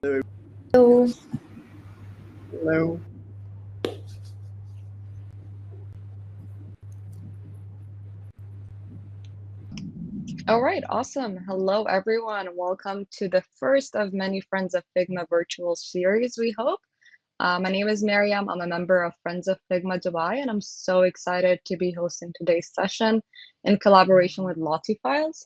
Hello. Hello. All right, awesome. Hello, everyone. Welcome to the first of many Friends of Figma virtual series, we hope. My name is Miriam. I'm a member of Friends of Figma Dubai, and I'm so excited to be hosting today's session in collaboration with LottieFiles.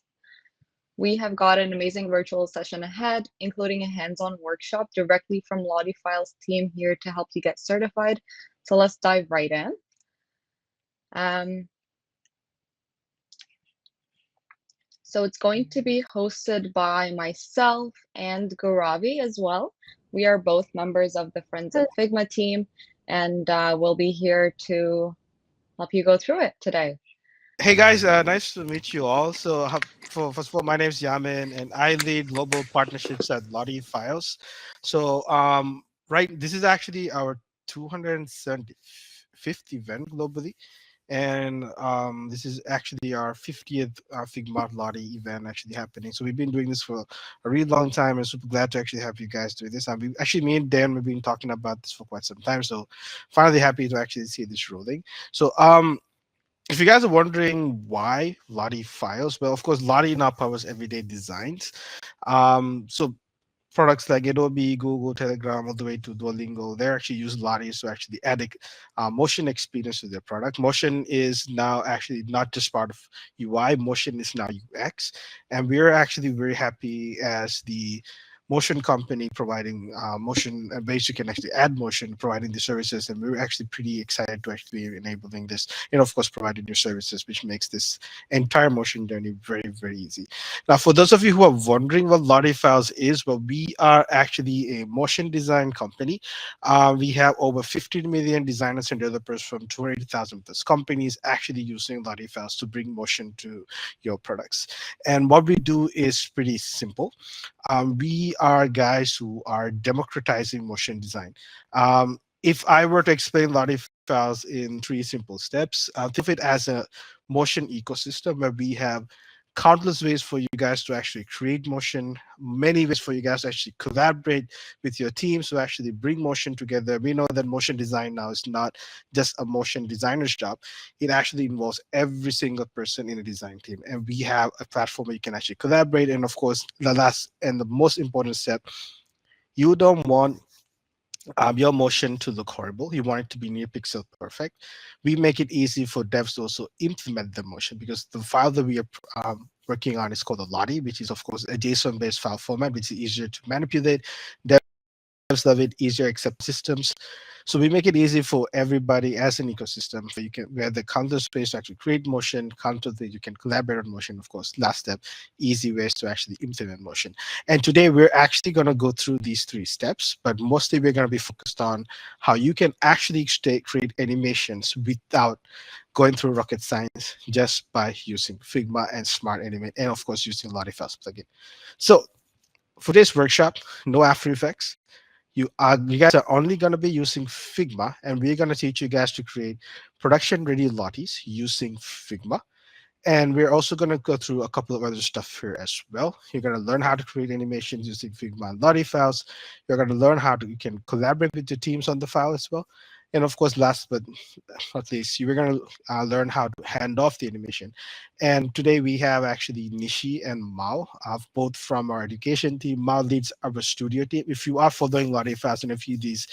We have got an amazing virtual session ahead, including a hands-on workshop directly from LottieFiles team here to help you get certified. So let's dive right in. Um, So it's going to be hosted by myself and Gauravi as well. We are both members of the Friends of Figma team, and we'll be here to help you go through it today. Hey guys, nice to meet you all. So, first of all, my name is Yaamin, and I lead global partnerships at LottieFiles. So, right, this is actually our 275th event globally, and this is actually our 50th Figma Lottie event actually happening. So we've been doing this for a really long time, and super glad to actually have you guys do this. We actually, me and Dan, we've been talking about this for quite some time. So, finally happy to actually see this rolling. So, if you guys are wondering why Lottie Files, well, of course, Lottie now powers everyday designs. So products like Adobe, Google, Telegram, all the way to Duolingo, they actually use Lottie to actually add a motion experience to their product. Motion is now actually not just part of UI, motion is now UX. And we're actually very happy as the motion company providing motion ways you can actually add motion, providing the services, and we're actually pretty excited to actually be enabling this, and of course providing new services, which makes this entire motion journey very, very easy. Now, for those of you who are wondering what LottieFiles is, well, we are actually a motion design company. We have over 15 million designers and developers from 280,000 plus companies actually using LottieFiles to bring motion to your products. And what we do is pretty simple. We are guys who are democratizing motion design. If I were to explain LottieFiles in three simple steps, think of it as a motion ecosystem where we have countless ways for you guys to actually create motion, many ways for you guys to actually collaborate with your teams to actually bring motion together. We know that motion design now is not just a motion designer's job. It actually involves every single person in a design team. And we have a platform where you can actually collaborate. And of course, the last and the most important step, you don't want your motion to look horrible. You want it to be near pixel perfect. We make it easy for devs to also implement the motion because the file that we are working on is called a Lottie, which is of course a JSON-based file format, which is easier to manipulate. Devs love it, easier accept systems. So we make it easy for everybody as an ecosystem. For you can where the counter space to actually create motion, counter that you can collaborate on motion. Of course, last step, easy ways to actually implement motion. And today we're actually going to go through these three steps, but mostly we're going to be focused on how you can actually create animations without going through rocket science just by using Figma and Smart Animate, and of course using LottieFiles plugin. So for this workshop, no After Effects. You guys are only going to be using Figma, and we're going to teach you guys to create production ready lotties using Figma. And we're also going to go through a couple of other stuff here as well. You're going to learn how to create animations using Figma and Lottie files. You're going to learn how to you can collaborate with your teams on the file as well. And of course, last but not least, you're going to learn how to hand off the animation. And today we have actually Nishi and Mao, both from our education team. Mao leads our studio team. If you are following Lottie files and if you these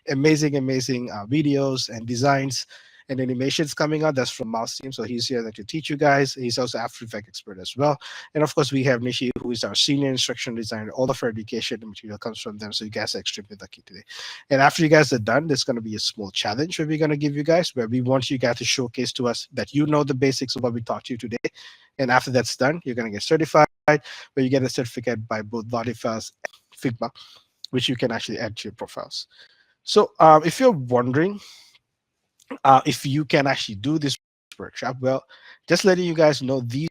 amazing videos and designs and animations coming out. That's from Mouse Team. So he's here to teach you guys. He's also After Effects expert as well. And of course, we have Nishi, who is our senior instructional designer. All of our education material comes from them. So you guys are extremely lucky today. And after you guys are done, there's going to be a small challenge where we're going to give you guys, where we want you guys to showcase to us that you know the basics of what we taught you today. And after that's done, you're going to get certified, where you get a certificate by both LottieFiles and Figma, which you can actually add to your profiles. So if you're wondering if you can actually do this workshop, well, just letting you guys know, these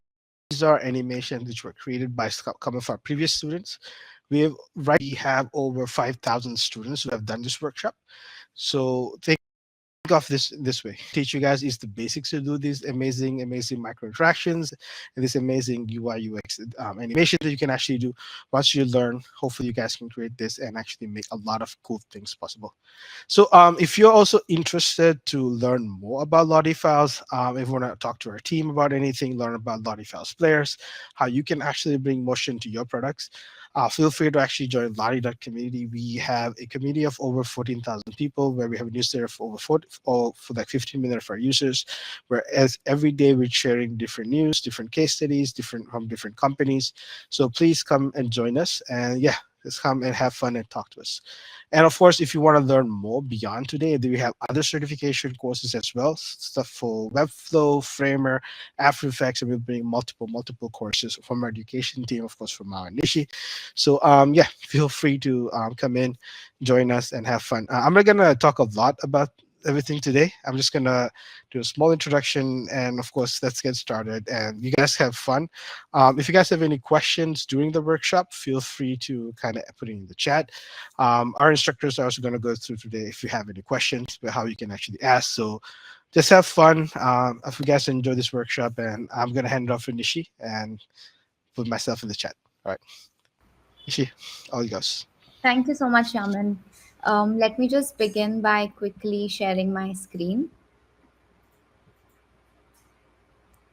are animations which were created by some of our previous students. We have over 5,000 students who have done this workshop. So think of this way. Teach you guys is the basics to do these amazing micro interactions and this amazing UI UX animation that you can actually do. Once you learn, hopefully you guys can create this and actually make a lot of cool things possible. So if you're also interested to learn more about LottieFiles, if you want to talk to our team about anything, learn about LottieFiles players, how you can actually bring motion to your products, feel free to actually join Lottie.community. We have a community of over 14,000 people where we have a newsletter for over 40, for like 15 million of our users, whereas every day we're sharing different news, different case studies, different from different companies. So please come and join us. And yeah, just come and have fun and talk to us. And of course, if you want to learn more beyond today, we have other certification courses as well, stuff for Webflow, Framer, After Effects, and we'll bring multiple courses from our education team, of course, from our Nishi. So yeah, feel free to come in, join us, and have fun. I'm not gonna talk a lot about everything today. I'm just gonna do a small introduction, and of course, let's get started. And you guys have fun. If you guys have any questions during the workshop, feel free to kind of put it in the chat. Our instructors are also going to go through today if you have any questions about how you can actually ask. So just have fun. If you guys enjoy this workshop, and I'm going to hand it off to Nishi and put myself in the chat. All right, Nishi, all you guys. Thank you so much, Yaman. Let me just begin by quickly sharing my screen.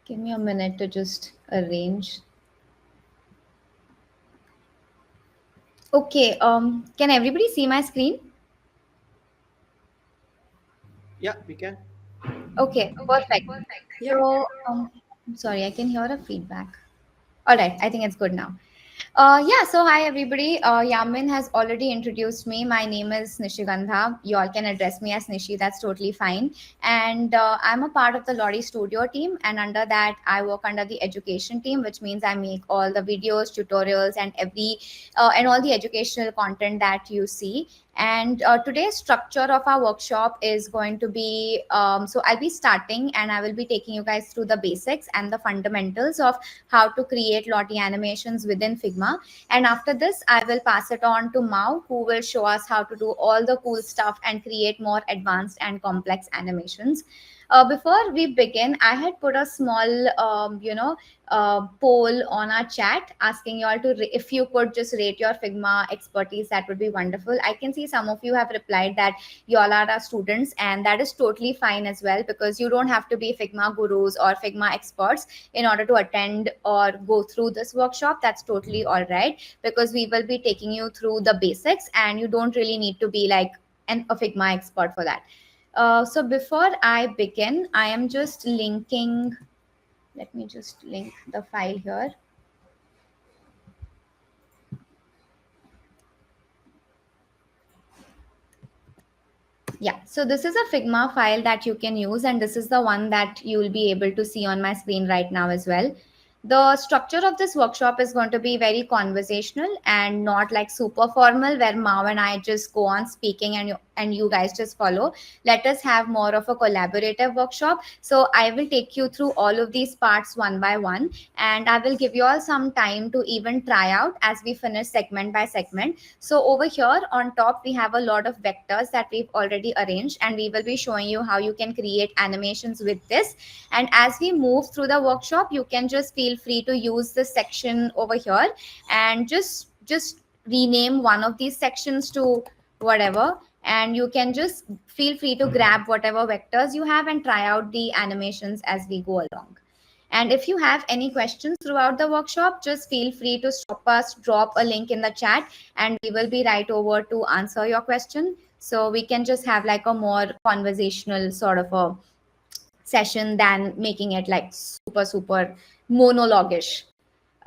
Give me a minute to just arrange. Okay, can everybody see my screen? Yeah, we can. Okay, perfect. Yeah. So, I'm sorry, I can hear a feedback. All right, I think it's good now. Yeah, so hi everybody. Yamin has already introduced me. My name is Nishigandha. You all can address me as Nishi, that's totally fine. And I'm a part of the Lottie Studio team. And under that, I work under the education team, which means I make all the videos, tutorials, and and all the educational content that you see. And today's structure of our workshop is going to be so I'll be starting and I will be taking you guys through the basics and the fundamentals of how to create Lottie animations within Figma. And after this, I will pass it on to Mao, who will show us how to do all the cool stuff and create more advanced and complex animations. Before we begin, I had put a small, poll on our chat asking you all to, if you could just rate your Figma expertise, that would be wonderful. I can see some of you have replied that you all are our students, and that is totally fine as well, because you don't have to be Figma gurus or Figma experts in order to attend or go through this workshop. That's totally all right, because we will be taking you through the basics and you don't really need to be like a Figma expert for that. So before I begin, I am just linking, let me just link the file here. Yeah, so this is a Figma file that you can use, and this is the one that you will be able to see on my screen right now as well. The structure of this workshop is going to be very conversational and not like super formal, where Mao and I just go on speaking and you guys just follow. Let us have more of a collaborative workshop. So I will take you through all of these parts one by one, and I will give you all some time to even try out as we finish segment by segment. So over here on top, we have a lot of vectors that we've already arranged, and we will be showing you how you can create animations with this. And as we move through the workshop, you can just feel free to use this section over here and just rename one of these sections to whatever, and you can just feel free to grab whatever vectors you have and try out the animations as we go along. And if you have any questions throughout the workshop, just feel free to stop us, drop a link in the chat, and we will be right over to answer your question. So we can just have like a more conversational sort of a session than making it like super monologuish.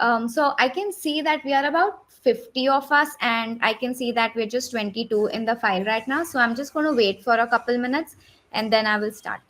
So I can see that we are about 50 of us, and I can see that we're just 22 in the file right now. So I'm just going to wait for a couple minutes and then I will start.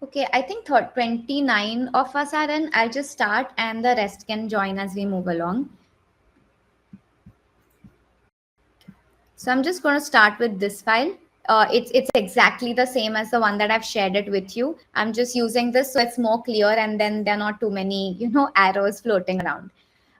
Okay, I think 29 of us are in. I'll just start and the rest can join as we move along. So I'm just going to start with this file. It's exactly the same as the one that I've shared it with you. I'm just using this so it's more clear and then there are not too many, arrows floating around.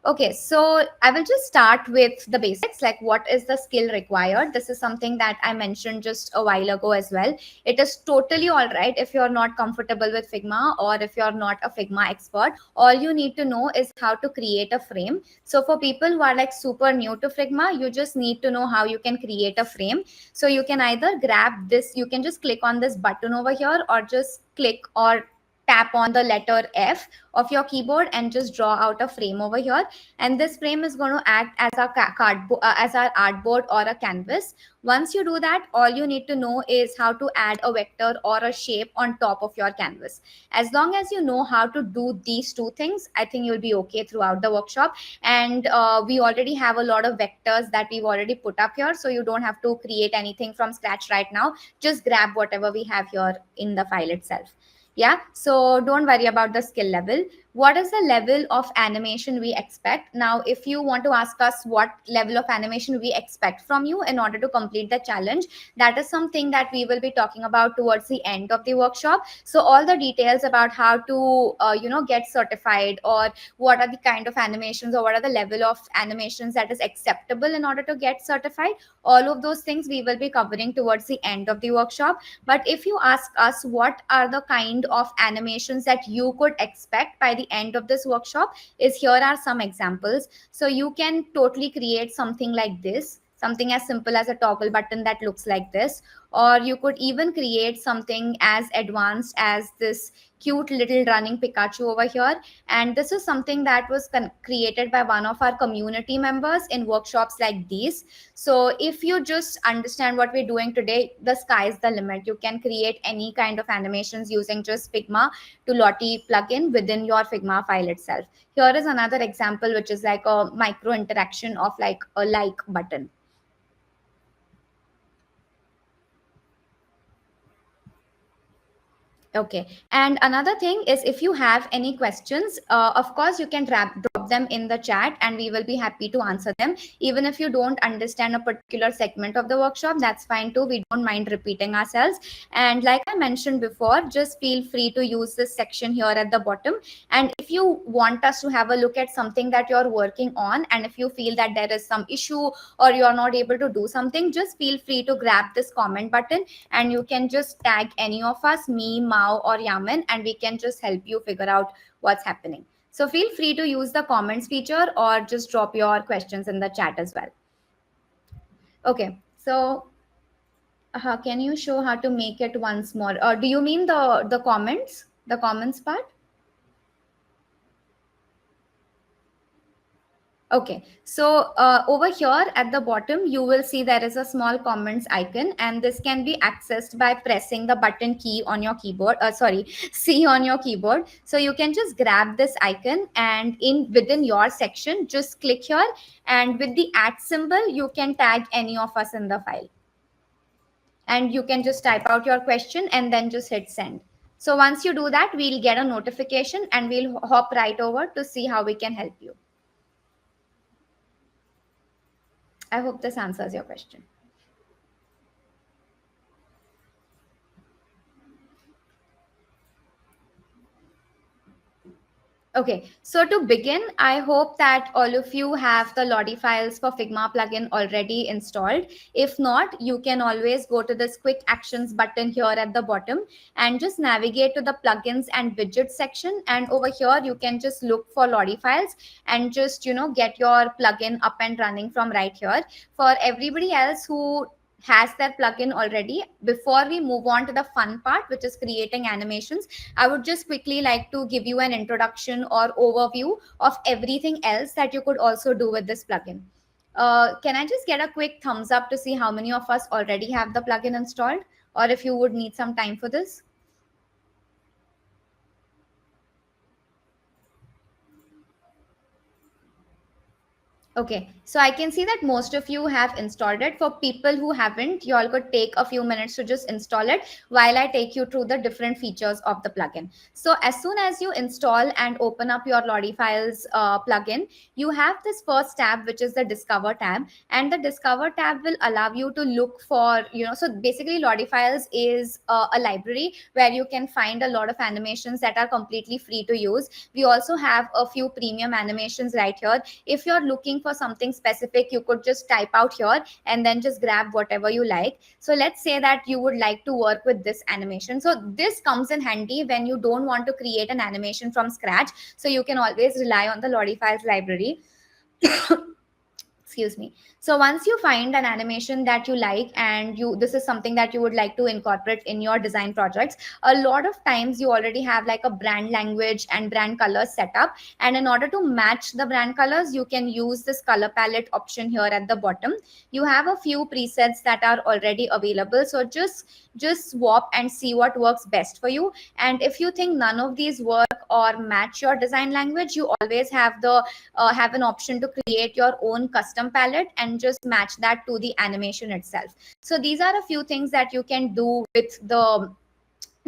Okay, so I will just start with the basics, like what is the skill required. This is something that I mentioned just a while ago as well. It is totally all right if you're not comfortable with Figma or if you're not a Figma expert. All you need to know is how to create a frame. So for people who are like super new to Figma, you just need to know how you can create a frame. So you can either grab this, you can just click on this button over here or just click or tap on the letter F of your keyboard and just draw out a frame over here, and this frame is going to act as our cardboard as our artboard or a canvas. Once you do that, all you need to know is how to add a vector or a shape on top of your canvas. As long as you know how to do these two things, I think you'll be okay throughout the workshop. And we already have a lot of vectors that we've already put up here, so you don't have to create anything from scratch right now. Just grab whatever we have here in the file itself. Yeah, so don't worry about the skill level. What is the level of animation we expect? Now, if you want to ask us what level of animation we expect from you in order to complete the challenge, that is something that we will be talking about towards the end of the workshop. So all the details about how to get certified, or what are the kind of animations, or what are the level of animations that is acceptable in order to get certified, all of those things we will be covering towards the end of the workshop. But if you ask us what are the kind of animations that you could expect by the end of this workshop, is here are some examples. So you can totally create something like this, something as simple as a toggle button that looks like this, or you could even create something as advanced as this cute little running Pikachu over here. And this is something that was created by one of our community members in workshops like these. So if you just understand what we're doing today, the sky is the limit. You can create any kind of animations using just Figma to Lottie plugin within your Figma file itself. Here is another example, which is like a micro interaction of like a like button. Okay. And another thing is, if you have any questions, of course, you can drop them in the chat and we will be happy to answer them. Even if you don't understand a particular segment of the workshop, that's fine too. We don't mind repeating ourselves. And like I mentioned before, just feel free to use this section here at the bottom. And if you want us to have a look at something that you're working on, and if you feel that there is some issue or you're not able to do something, just feel free to grab this comment button and you can just tag any of us, me, Mao, or Yaamin, and we can just help you figure out what's happening. So feel free to use the comments feature or just drop your questions in the chat as well. Okay, so can you show how to make it once more? Do you mean the comments part? Okay, so over here at the bottom, you will see there is a small comments icon, and this can be accessed by pressing the button key on your keyboard. C on your keyboard. So you can just grab this icon and within your section, just click here, and with the @ symbol, you can tag any of us in the file. And you can just type out your question and then just hit send. So once you do that, we'll get a notification and we'll hop right over to see how we can help you. I hope this answers your question. Okay, so to begin, I hope that all of you have the LottieFiles for Figma plugin already installed. If not, you can always go to this quick actions button here at the bottom and just navigate to the plugins and widgets section. And over here, you can just look for LottieFiles and just, get your plugin up and running from right here. For everybody else who has their plugin already, before we move on to the fun part, which is creating animations, I would just quickly like to give you an introduction or overview of everything else that you could also do with this plugin. Can I just get a quick thumbs up to see how many of us already have the plugin installed, or if you would need some time for this? Okay, so I can see that most of you have installed it. For people who haven't, you all could take a few minutes to just install it while I take you through the different features of the plugin. So as soon as you install and open up your LottieFiles plugin, you have this first tab, which is the Discover tab, and the Discover tab will allow you to look for, so basically LottieFiles is a library where you can find a lot of animations that are completely free to use. We also have a few premium animations right here. If you're looking for something specific, you could just type out here and then just grab whatever you like. So let's say that you would like to work with this animation. So this comes in handy when you don't want to create an animation from scratch. So you can always rely on the LottieFiles library. Excuse me. So once you find an animation that you like and this is something that you would like to incorporate in your design projects, a lot of times you already have like a brand language and brand colors set up, and in order to match the brand colors, you can use this color palette option here at the bottom. You have a few presets that are already available, so just swap and see what works best for you. And if you think none of these work or match your design language, you always have an option to create your own custom palette and just match that to the animation itself. So these are a few things that you can do with the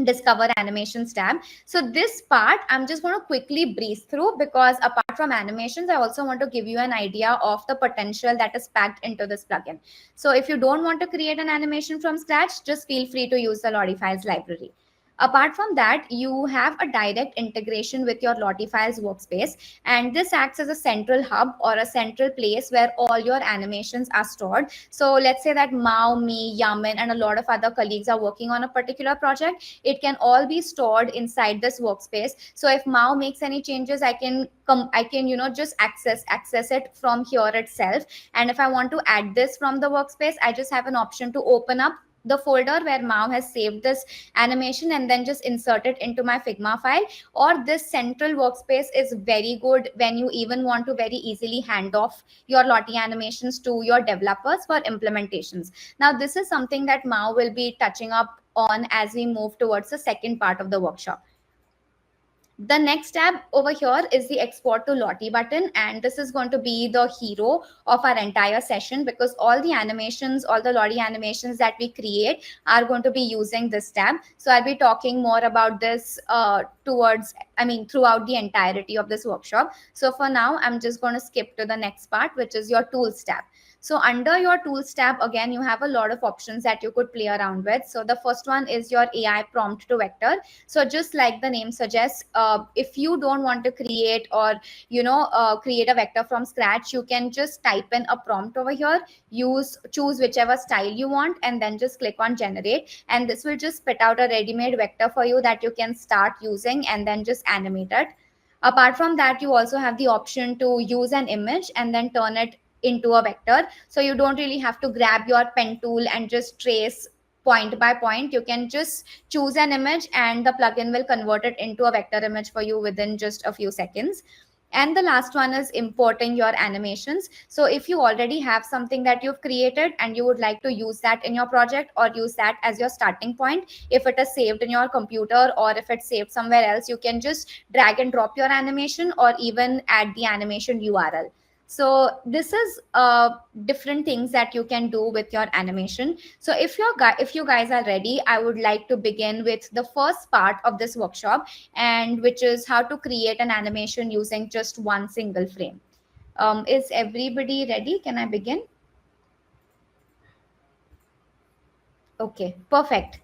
Discover Animations tab. So this part I'm just going to quickly breeze through, because apart from animations, I also want to give you an idea of the potential that is packed into this plugin. So if you don't want to create an animation from scratch, just feel free to use the LottieFiles library. Apart from that, you have a direct integration with your LottieFiles workspace, and this acts as a central hub or a central place where all your animations are stored. So let's say that Mao, me, Yaamin, and a lot of other colleagues are working on a particular project. It can all be stored inside this workspace. So if Mao makes any changes, I can just access it from here itself. And if I want to add this from the workspace, I just have an option to open up the folder where Mao has saved this animation and then just insert it into my Figma file. Or this central workspace is very good when you even want to very easily hand off your Lottie animations to your developers for implementations. Now, this is something that Mao will be touching up on as we move towards the second part of the workshop. The next tab over here is the export to Lottie button, and this is going to be the hero of our entire session, because all the animations, all the Lottie animations that we create are going to be using this tab. So I'll be talking more about this throughout the entirety of this workshop. So for now, I'm just going to skip to the next part, which is your tools tab. So under your tools tab, again, you have a lot of options that you could play around with. So the first one is your AI prompt to vector. So just like the name suggests, if you don't want to create or create a vector from scratch, you can just type in a prompt over here, choose whichever style you want, and then just click on generate, and this will just spit out a ready-made vector for you that you can start using and then just animate it. Apart from that, you also have the option to use an image and then turn it into a vector. So you don't really have to grab your pen tool and just trace point by point. You can just choose an image and the plugin will convert it into a vector image for you within just a few seconds. And the last one is importing your animations. So if you already have something that you've created and you would like to use that in your project or use that as your starting point, if it is saved in your computer or if it's saved somewhere else, you can just drag and drop your animation or even add the animation URL. So this is different things that you can do with your animation. So if you guys are ready, I would like to begin with the first part of this workshop, and which is how to create an animation using just one single frame. Is everybody ready? Can I begin? Okay, perfect.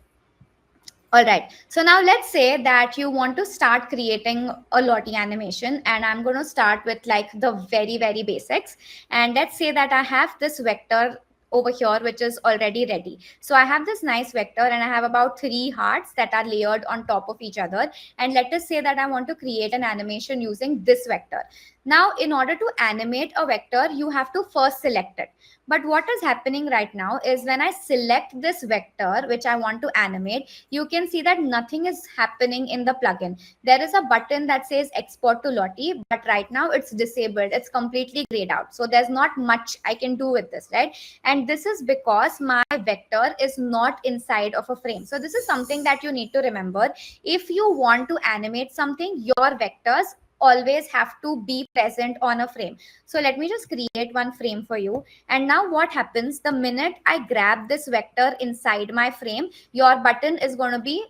All right. So now let's say that you want to start creating a Lottie animation, and I'm going to start with like the very, very basics. And let's say that I have this vector over here, which is already ready. So I have this nice vector and I have about 3 hearts that are layered on top of each other. And let us say that I want to create an animation using this vector. Now, in order to animate a vector, you have to first select it. But what is happening right now is when I select this vector, which I want to animate, you can see that nothing is happening in the plugin. There is a button that says export to Lottie, but right now it's disabled. It's completely grayed out. So there's not much I can do with this, right? And this is because my vector is not inside of a frame. So this is something that you need to remember. If you want to animate something, your vectors always have to be present on a frame. So let me just create one frame for you. And now what happens, the minute I grab this vector inside my frame, your button is going to be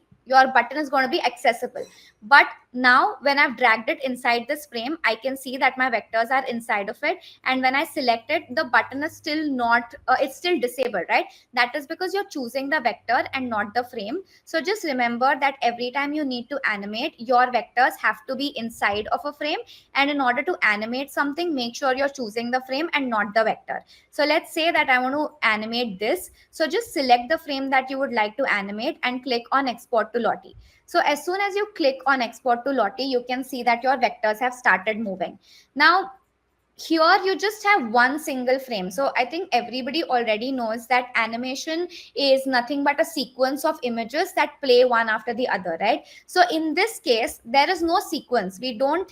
accessible. But now when I've dragged it inside this frame, I can see that my vectors are inside of it. And when I select it, the button is still not, it's still disabled, right? That is because you're choosing the vector and not the frame. So just remember that every time you need to animate, your vectors have to be inside of a frame. And in order to animate something, make sure you're choosing the frame and not the vector. So let's say that I want to animate this. So just select the frame that you would like to animate and click on export to Lottie. So as soon as you click on export to Lottie, you can see that your vectors have started moving. Now, here you just have one single frame. So I think everybody already knows that animation is nothing but a sequence of images that play one after the other, right? So in this case, there is no sequence. We don't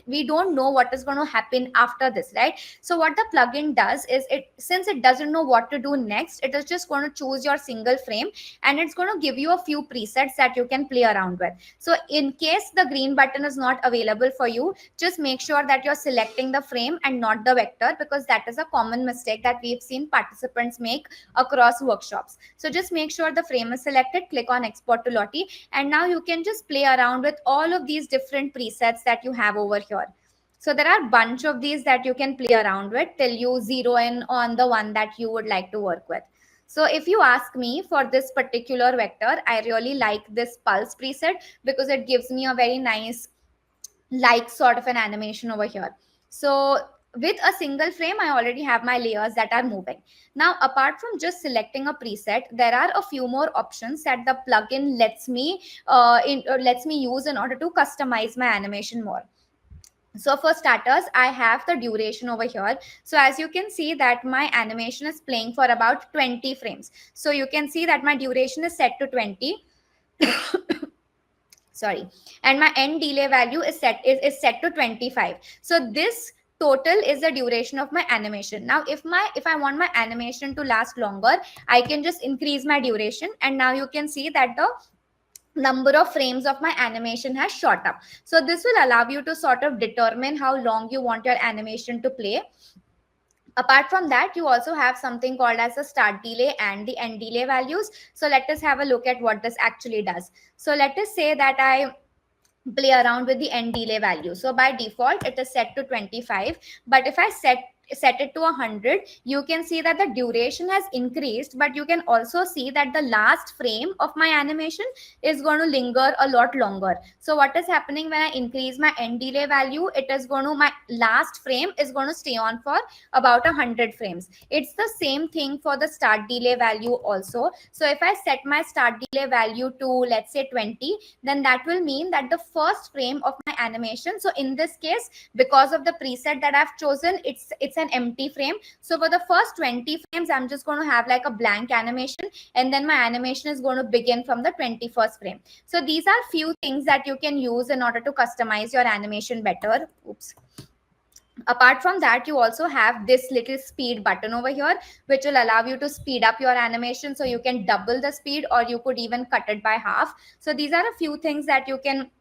know what is going to happen after this, right? So what the plugin does is, since it doesn't know what to do next, it is just going to choose your single frame, and it's going to give you a few presets that you can play around with. So in case the green button is not available for you, just make sure that you're selecting the frame and not the vector, because that is a common mistake that we've seen participants make across workshops. So just make sure the frame is selected, click on export to Lottie, and now you can just play around with all of these different presets that you have over here. So there are a bunch of these that you can play around with till you zero in on the one that you would like to work with. So if you ask me, for this particular vector, I really like this pulse preset because it gives me a very nice like sort of an animation over here. So with a single frame, I already have my layers that are moving. Now, apart from just selecting a preset, there are a few more options that the plugin lets me use in order to customize my animation more. So for starters, I have the duration over here. So as you can see that my animation is playing for about 20 frames. So you can see that my duration is set to 20. Sorry. And my end delay value is set to 25. So this total is the duration of my animation. Now if I want my animation to last longer, I can just increase my duration, and now you can see that the number of frames of my animation has shot up. So this will allow you to sort of determine how long you want your animation to play. Apart from that, you also have something called as the start delay and the end delay values. So let us have a look at what this actually does. So let us say that I play around with the end delay value. So by default, it is set to 25. But if I set it to 100, you can see that the duration has increased, but you can also see that the last frame of my animation is going to linger a lot longer. So what is happening when I increase my end delay value, my last frame is going to stay on for about 100 frames. It's the same thing for the start delay value also. So if I set my start delay value to, let's say, 20, then that will mean that the first frame of my animation, so in this case, because of the preset that I've chosen, it's an empty frame. So for the first 20 frames, I'm just going to have like a blank animation, and then my animation is going to begin from the 21st frame. So these are few things that you can use in order to customize your animation better. Oops. Apart from that, you also have this little speed button over here, which will allow you to speed up your animation. So you can double the speed, or you could even cut it by half. So these are a few things that you can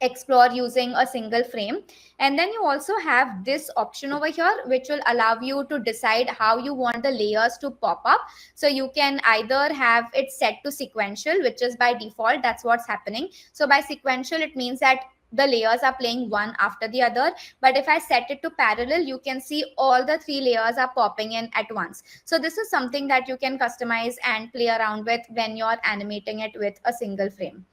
explore using a single frame. And then you also have this option over here, which will allow you to decide how you want the layers to pop up. So you can either have it set to sequential, which is by default, that's what's happening. So by sequential, it means that the layers are playing one after the other. But if I set it to parallel, you can see all the three layers are popping in at once. So this is something that you can customize and play around with when you're animating it with a single frame.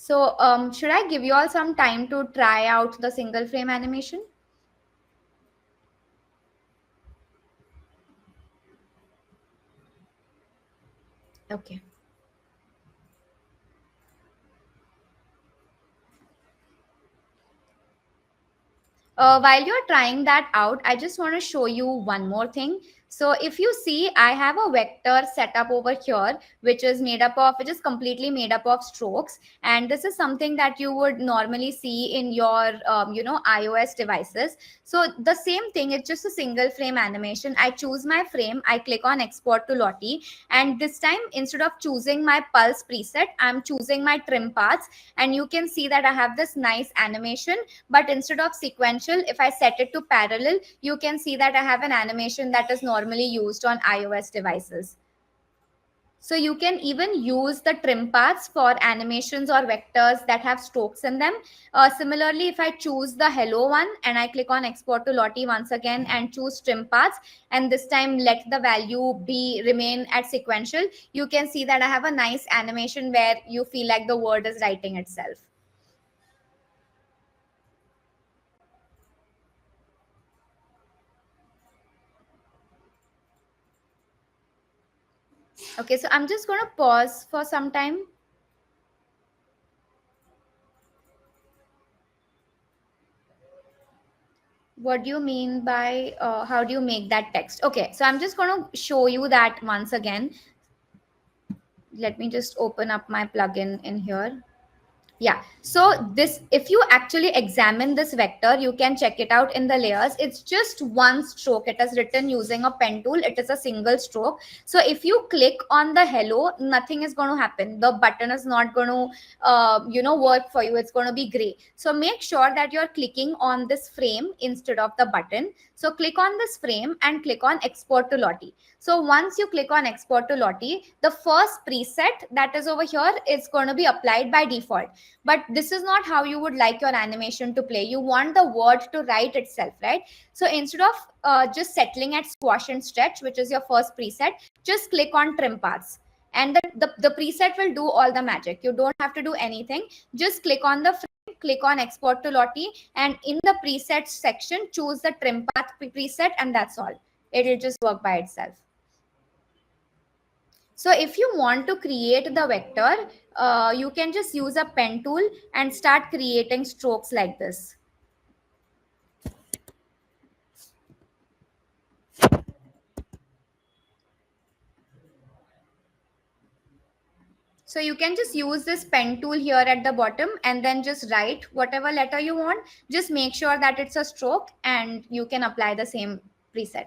So should I give you all some time to try out the single frame animation? Okay. While you're trying that out, I just want to show you one more thing. So if you see, I have a vector set up over here, which is completely made up of strokes. And this is something that you would normally see in your, iOS devices. So the same thing, it's just a single frame animation. I choose my frame, I click on export to Lottie. And this time, instead of choosing my pulse preset, I'm choosing my trim paths. And you can see that I have this nice animation, but instead of sequential, if I set it to parallel, you can see that I have an animation that is normally used on iOS devices. So you can even use the trim paths for animations or vectors that have strokes in them. Similarly, if I choose the hello one and I click on export to Lottie once again and choose trim paths, and this time let the value be remain at sequential, you can see that I have a nice animation where you feel like the word is writing itself. Okay, so I'm just going to pause for some time. What do you mean by how do you make that text? Okay, so I'm just going to show you that once again. Let me just open up my plugin in here. Yeah, so this, if you actually examine this vector, you can check it out in the layers. It's just one stroke. It is written using a pen tool. It is a single stroke. So if you click on the hello, nothing is going to happen. The button is not going to work for you. It's going to be gray. So make sure that you're clicking on this frame instead of the button. So click on this frame and click on export to Lottie. So once you click on export to Lottie, the first preset that is over here is going to be applied by default. But this is not how you would like your animation to play. You want the word to write itself, right? So instead of just settling at squash and stretch, which is your first preset, just click on trim paths. And the preset will do all the magic. You don't have to do anything. Just click on the frame, click on export to Lottie, and in the presets section, choose the trim path preset, and that's all. It will just work by itself. So if you want to create the vector, you can just use a pen tool and start creating strokes like this. So you can just use this pen tool here at the bottom and then just write whatever letter you want. Just make sure that it's a stroke and you can apply the same preset.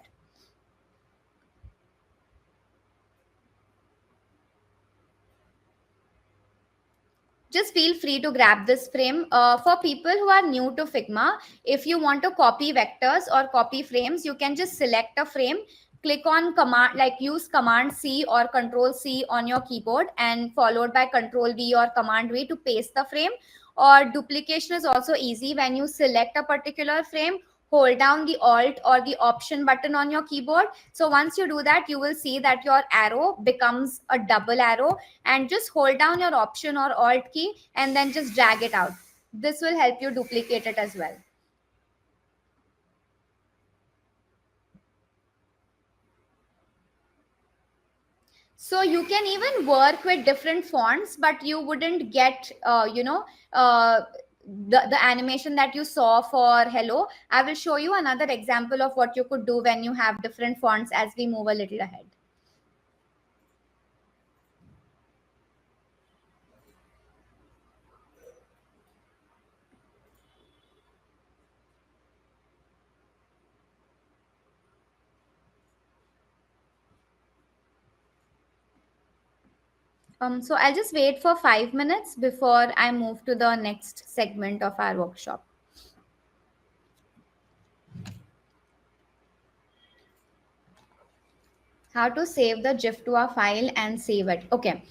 Just feel free to grab this frame. For people who are new to Figma, if you want to copy vectors or copy frames, you can just select a frame, click on command, like use Command C or Control C on your keyboard, and followed by Control V or Command V to paste the frame. Or duplication is also easy. When you select a particular frame, hold down the Alt or the Option button on your keyboard. So once you do that, you will see that your arrow becomes a double arrow, and just hold down your Option or Alt key and then just drag it out. This will help you duplicate it as well. So you can even work with different fonts, but you wouldn't get, the animation that you saw for hello. I will show you another example of what you could do when you have different fonts as we move a little ahead. So I'll just wait for 5 minutes before I move to the next segment of our workshop. How to save the GIF to a file and save it. Okay.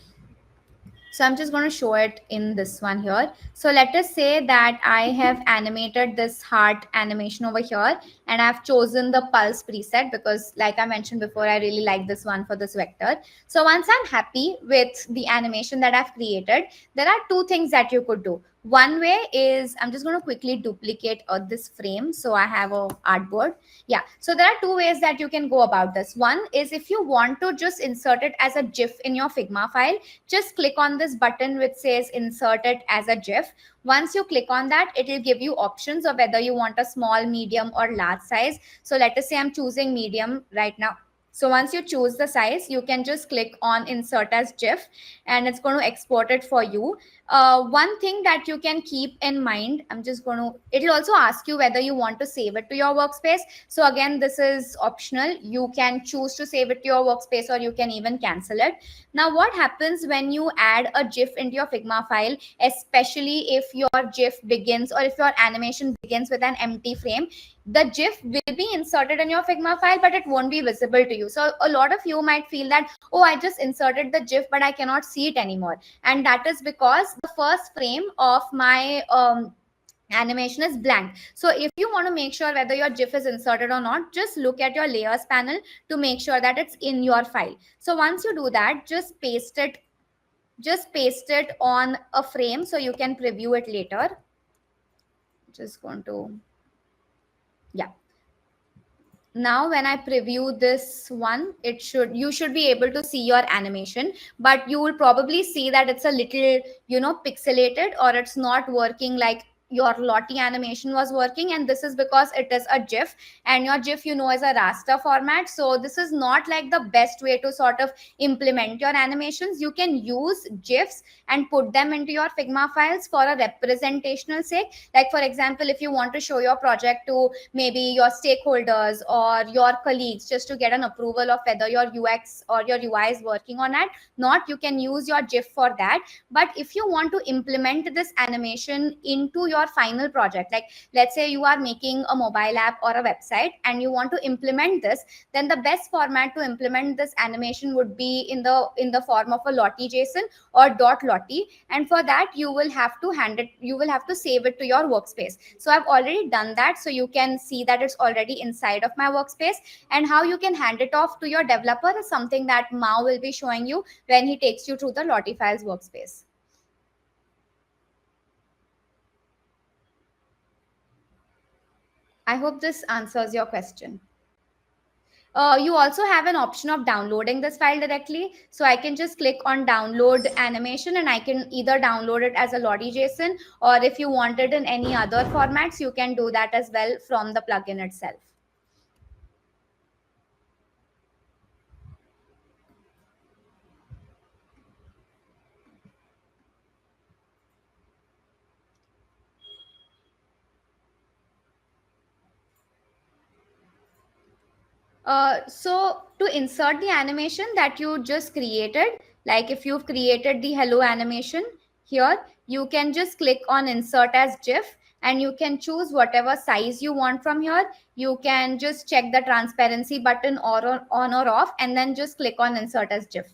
So I'm just going to show it in this one here. So let us say that I have animated this heart animation over here, and I've chosen the pulse preset because, like I mentioned before, I really like this one for this vector. So once I'm happy with the animation that I've created, there are two things that you could do. One way is, I'm just going to quickly duplicate this frame. So I have a artboard. Yeah. So there are two ways that you can go about this. One is, if you want to just insert it as a GIF in your Figma file, just click on this button which says insert it as a GIF. Once you click on that, it will give you options of whether you want a small, medium, or large size. So let us say I'm choosing medium right now. So once you choose the size, you can just click on insert as GIF and it's going to export it for you. One thing that you can keep in mind, it'll also ask you whether you want to save it to your workspace. So again, this is optional. You can choose to save it to your workspace or you can even cancel it. Now, what happens when you add a GIF into your Figma file, especially if your GIF begins or if your animation begins with an empty frame? The GIF will be inserted in your Figma file, but it won't be visible to you. So a lot of you might feel that, oh, I just inserted the GIF, but I cannot see it anymore. And that is because the first frame of my animation is blank. So if you want to make sure whether your GIF is inserted or not, just look at your layers panel to make sure that it's in your file. So once you do that, just paste it on a frame so you can preview it later. Just going to, yeah. Now when I preview this one, you should be able to see your animation, but you will probably see that it's a little, pixelated, or it's not working like your Lottie animation was working. And this is because it is a GIF, and your GIF, is a raster format. So this is not like the best way to sort of implement your animations. You can use GIFs and put them into your Figma files for a representational sake. Like for example, if you want to show your project to maybe your stakeholders or your colleagues, just to get an approval of whether your UX or your UI is working on it, not, you can use your GIF for that. But if you want to implement this animation into your final project, like let's say you are making a mobile app or a website and you want to implement this, then the best format to implement this animation would be in the form of a Lottie JSON or .lottie. And for that, you will have to save it to your workspace. So I've already done that, so you can see that it's already inside of my workspace. And how you can hand it off to your developer is something that Mao will be showing you when he takes you through the LottieFiles workspace. I hope this answers your question. You also have an option of downloading this file directly. So I can just click on download animation and I can either download it as a Lottie JSON, or if you want it in any other formats, you can do that as well from the plugin itself. So to insert the animation that you just created, like if you've created the hello animation here, you can just click on insert as GIF and you can choose whatever size you want from here. You can just check the transparency button or on or off, and then just click on insert as GIF.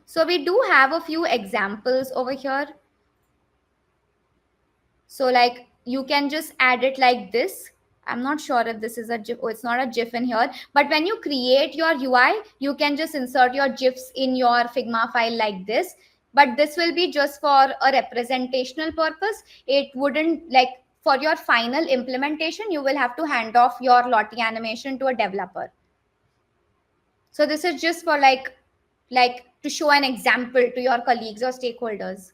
So we do have a few examples over here. So like you can just add it like this. I'm not sure if this is a GIF. Oh, it's not a GIF in here. But when you create your UI, you can just insert your GIFs in your Figma file like this. But this will be just for a representational purpose. It wouldn't, like, for your final implementation, you will have to hand off your Lottie animation to a developer. So this is just for like to show an example to your colleagues or stakeholders.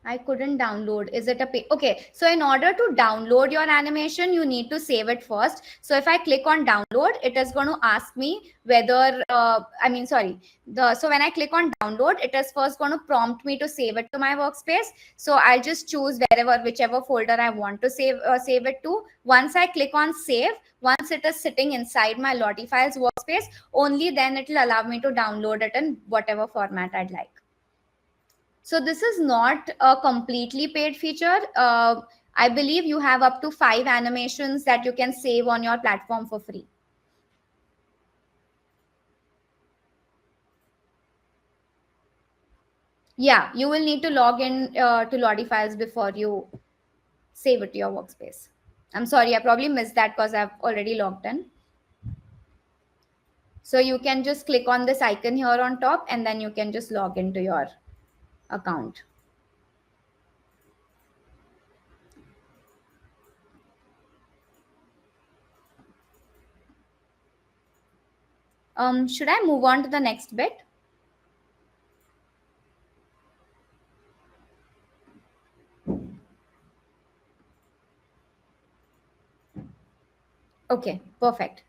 I couldn't download. Is it a pay? Okay. So in order to download your animation, you need to save it first. So if I click on download, it is going to ask me whether, so when I click on download, it is first going to prompt me to save it to my workspace. So I'll just choose whichever folder I want to save it to. Once I click on save, once it is sitting inside my LottieFiles workspace, only then it will allow me to download it in whatever format I'd like. So this is not a completely paid feature. I believe you have up to 5 animations that you can save on your platform for free. Yeah, you will need to log in to LottieFiles before you save it to your workspace. I'm sorry, I probably missed that because I've already logged in. So you can just click on this icon here on top and then you can just log into your account. Should I move on to the next bit? Okay, perfect.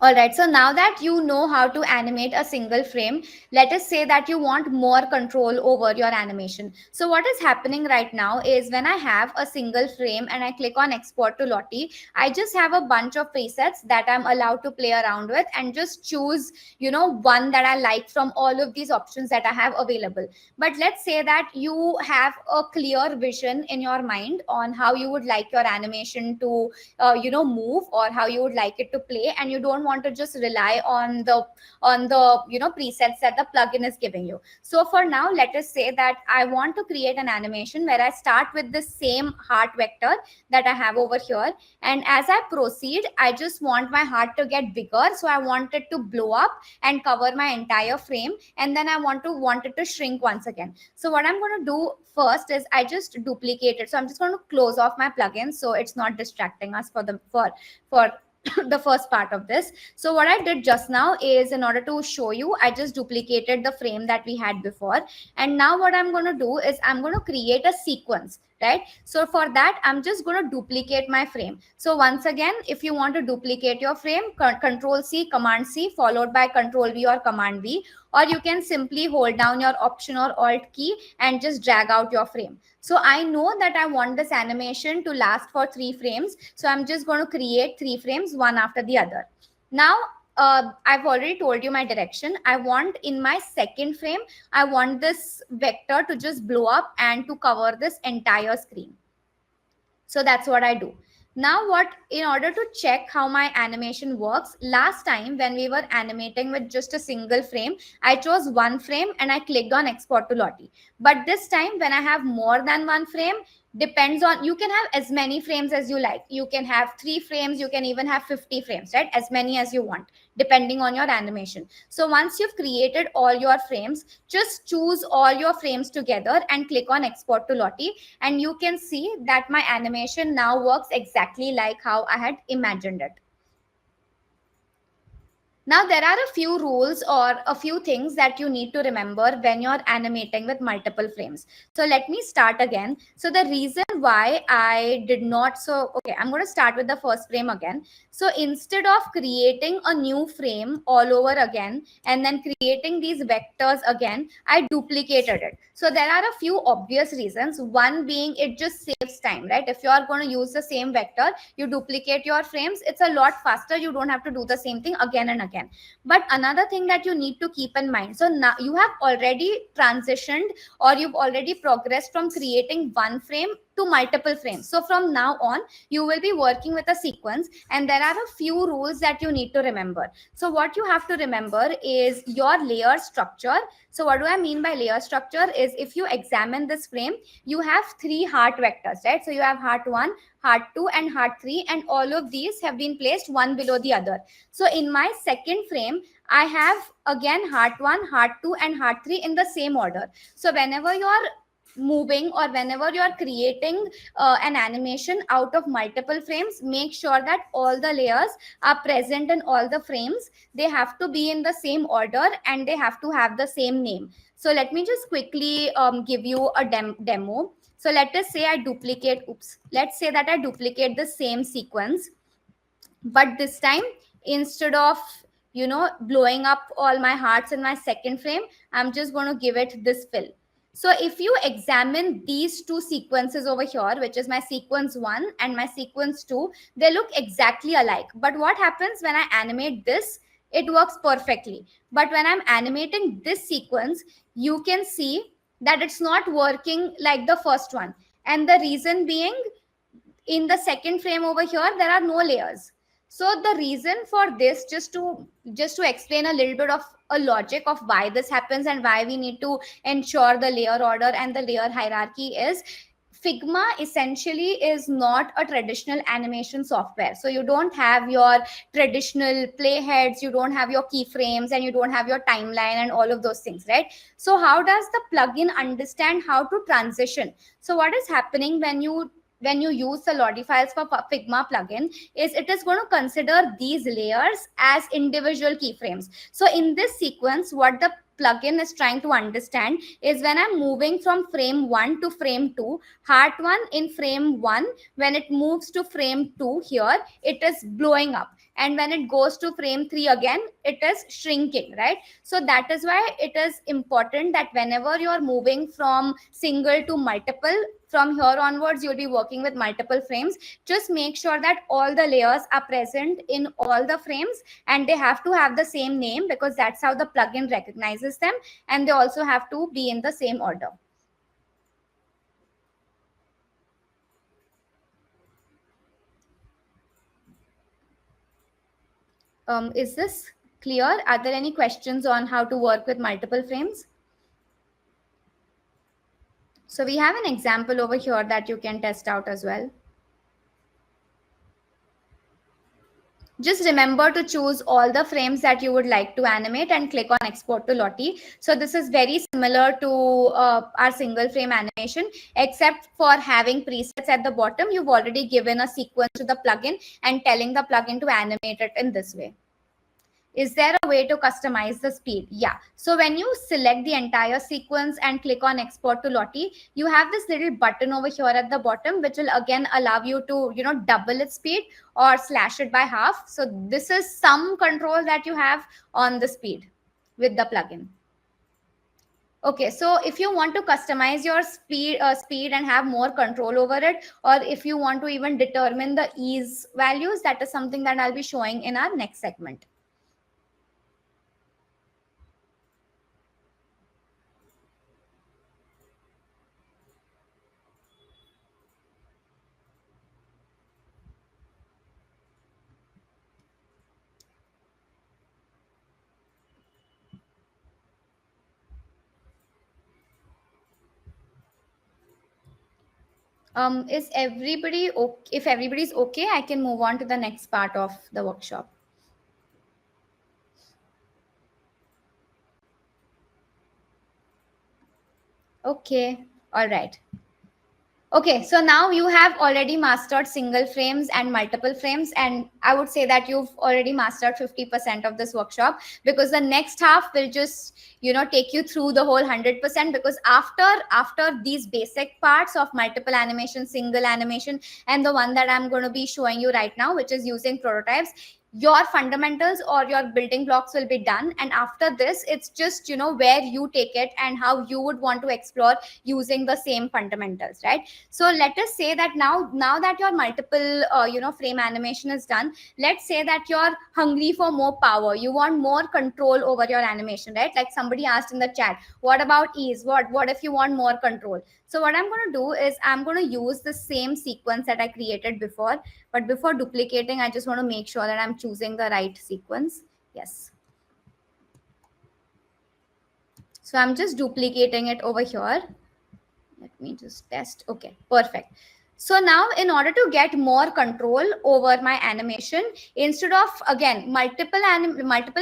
All right, so now that you know how to animate a single frame, let us say that you want more control over your animation. So what is happening right now is when I have a single frame and I click on export to Lottie, I just have a bunch of presets that I'm allowed to play around with and just choose, one that I like from all of these options that I have available. But let's say that you have a clear vision in your mind on how you would like your animation to move, or how you would like it to play, and you don't want to just rely on the presets that the plugin is giving you. So for now, let us say that I want to create an animation where I start with the same heart vector that I have over here, and as I proceed, I just want my heart to get bigger. So I want it to blow up and cover my entire frame, and then I want it to shrink once again. So what I'm going to do first is I just duplicate it. So I'm just going to close off my plugin so it's not distracting us for the first part of this. So what I did just now is, in order to show you, I just duplicated the frame that we had before. And now what I'm going to do is I'm going to create a sequence, right? So for that, I'm just going to duplicate my frame. So once again, if you want to duplicate your frame, Control C, Command C, followed by Control V or Command V, or you can simply hold down your Option or Alt key and just drag out your frame. So I know that I want this animation to last for 3 frames. So I'm just going to create 3 frames, one after the other. Now, I've already told you my direction. I want in my second frame, I want this vector to just blow up and to cover this entire screen. So that's what I do. Now in order to check how my animation works, last time when we were animating with just a single frame, I chose one frame and I clicked on export to Lottie. But this time when I have more than one frame, depends on, you can have as many frames as you like. You can have 3 frames, you can even have 50 frames, right? As many as you want, depending on your animation. So once you've created all your frames, just choose all your frames together and click on export to Lottie, and you can see that my animation now works exactly like how I had imagined it. Now, there are a few rules or a few things that you need to remember when you're animating with multiple frames. So let me start again. So the reason why I did not, I'm going to start with the first frame again. So instead of creating a new frame all over again and then creating these vectors again, I duplicated it. So there are a few obvious reasons. One being, it just saves time, right? If you are going to use the same vector, you duplicate your frames, it's a lot faster. You don't have to do the same thing again and again. But another thing that you need to keep in mind, so now you have already transitioned, or you've already progressed from creating one frame to multiple frames. So from now on, you will be working with a sequence, and there are a few rules that you need to remember. So what you have to remember is your layer structure. So what do I mean by layer structure is, if you examine this frame, you have 3 heart vectors, right? So you have heart 1, heart 2 and heart 3, and all of these have been placed one below the other. So in my second frame, I have again heart 1, heart 2 and heart 3 in the same order. So whenever you are moving or whenever you are creating an animation out of multiple frames, make sure that all the layers are present in all the frames. They have to be in the same order and they have to have the same name. So let me just quickly give you a demo. So let us say I duplicate, let's say that I duplicate the same sequence, but this time, instead of blowing up all my hearts in my second frame, I'm just going to give it this fill. So if you examine these two sequences over here, which is my sequence 1 and my sequence 2, they look exactly alike. But what happens when I animate this? It works perfectly. But when I'm animating this sequence, you can see that it's not working like the first one. And the reason being, in the second frame over here, there are no layers. So the reason for this, just to explain a little bit of a logic of why this happens and why we need to ensure the layer order and the layer hierarchy, is Figma essentially is not a traditional animation software. So you don't have your traditional playheads, you don't have your keyframes, and you don't have your timeline and all of those things, right? So how does the plugin understand how to transition? So what is happening when you use the LottieFiles for Figma plugin is, it is going to consider these layers as individual keyframes. So in this sequence, what the plugin is trying to understand is when I'm moving from frame 1 to frame 2, heart 1 in frame 1, when it moves to frame 2 here, it is blowing up. And when it goes to frame 3 again, it is shrinking, right? So that is why it is important that whenever you're moving from single to multiple, from here onwards, you'll be working with multiple frames. Just make sure that all the layers are present in all the frames, and they have to have the same name because that's how the plugin recognizes them, and they also have to be in the same order. Is this clear? Are there any questions on how to work with multiple frames? So we have an example over here that you can test out as well. Just remember to choose all the frames that you would like to animate and click on export to Lottie. So this is very similar to our single frame animation, except for having presets at the bottom. You've already given a sequence to the plugin and telling the plugin to animate it in this way. Is there a way to customize the speed? Yeah. So when you select the entire sequence and click on export to Lottie, you have this little button over here at the bottom, which will again allow you to, double its speed or slash it by half. So this is some control that you have on the speed with the plugin. Okay, so if you want to customize your speed and have more control over it, or if you want to even determine the ease values, that is something that I'll be showing in our next segment. Is everybody okay? If everybody's okay, I can move on to the next part of the workshop. Okay, all right. Okay, so now you have already mastered single frames and multiple frames, and I would say that you've already mastered 50% of this workshop, because the next half will just, take you through the whole 100%, because after these basic parts of multiple animation, single animation, and the one that I'm going to be showing you right now, which is using prototypes, your fundamentals or your building blocks will be done. And after this, it's just, where you take it and how you would want to explore using the same fundamentals, right? So let us say that now that your multiple frame animation is done, let's say that you're hungry for more power, you want more control over your animation, right? Like somebody asked in the chat, what about ease? What if you want more control? So what I'm going to do is I'm going to use the same sequence that I created before, but before duplicating, I just want to make sure that I'm choosing the right sequence. Yes. So I'm just duplicating it over here. Let me just test. Okay, perfect. So now in order to get more control over my animation, instead of, again, multiple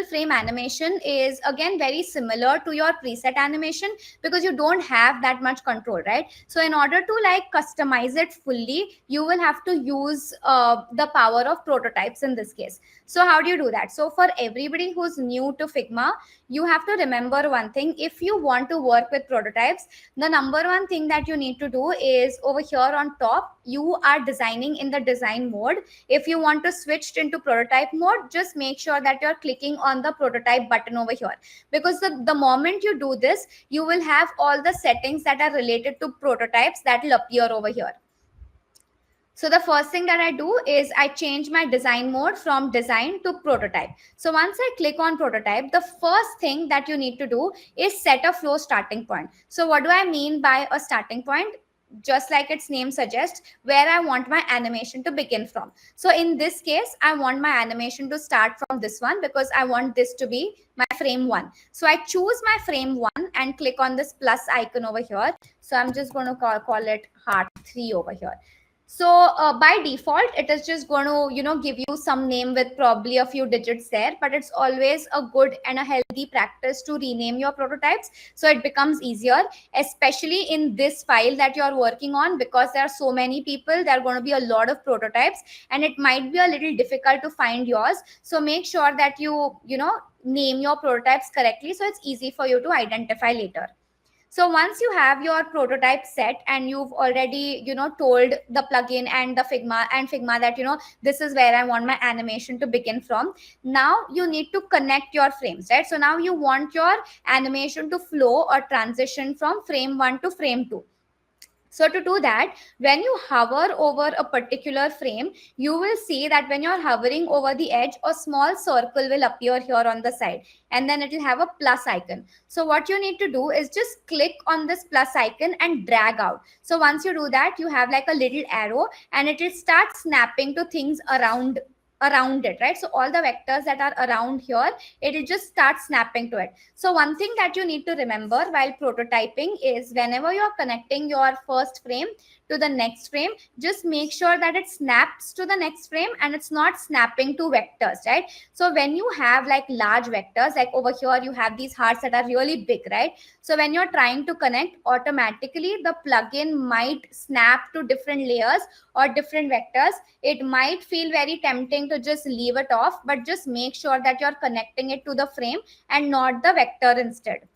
frame animation is again very similar to your preset animation, because you don't have that much control, right? So in order to customize it fully, you will have to use the power of prototypes in this case. So how do you do that? So for everybody who's new to Figma, you have to remember one thing. If you want to work with prototypes, the number one thing that you need to do is over here on top, you are designing in the design mode. If you want to switch into prototype mode, just make sure that you're clicking on the prototype button over here, because the moment you do this, you will have all the settings that are related to prototypes that will appear over here. So the first thing that I do is I change my design mode from design to prototype. So once I click on prototype, the first thing that you need to do is set a flow starting point. So what do I mean by a starting point? Just like its name suggests, where I want my animation to begin from. So in this case, I want my animation to start from this one, because I want this to be my frame 1. So I choose my frame 1 and click on this plus icon over here. So I'm just going to call it heart 3 over here. So by default, it is just going to, give you some name with probably a few digits there, but it's always a good and a healthy practice to rename your prototypes so it becomes easier, especially in this file that you're working on, because there are so many people, there are going to be a lot of prototypes and it might be a little difficult to find yours. So make sure that you name your prototypes correctly so it's easy for you to identify later. So once you have your prototype set and you've already, told the plugin and the Figma that, this is where I want my animation to begin from. Now you need to connect your frames, right? So now you want your animation to flow or transition from frame 1 to frame 2. So to do that, when you hover over a particular frame, you will see that when you're hovering over the edge, a small circle will appear here on the side, and then it will have a plus icon. So what you need to do is just click on this plus icon and drag out. So once you do that, you have like a little arrow and it will start snapping to things around it, right? So all the vectors that are around here, it will just start snapping to it. So one thing that you need to remember while prototyping is whenever you're connecting your first frame to the next frame, just make sure that it snaps to the next frame and it's not snapping to vectors, right? So when you have like large vectors, like over here you have these hearts that are really big, right? So when you're trying to connect, automatically the plugin might snap to different layers or different vectors. It might feel very tempting to just leave it off, but just make sure that you're connecting it to the frame and not the vector instead.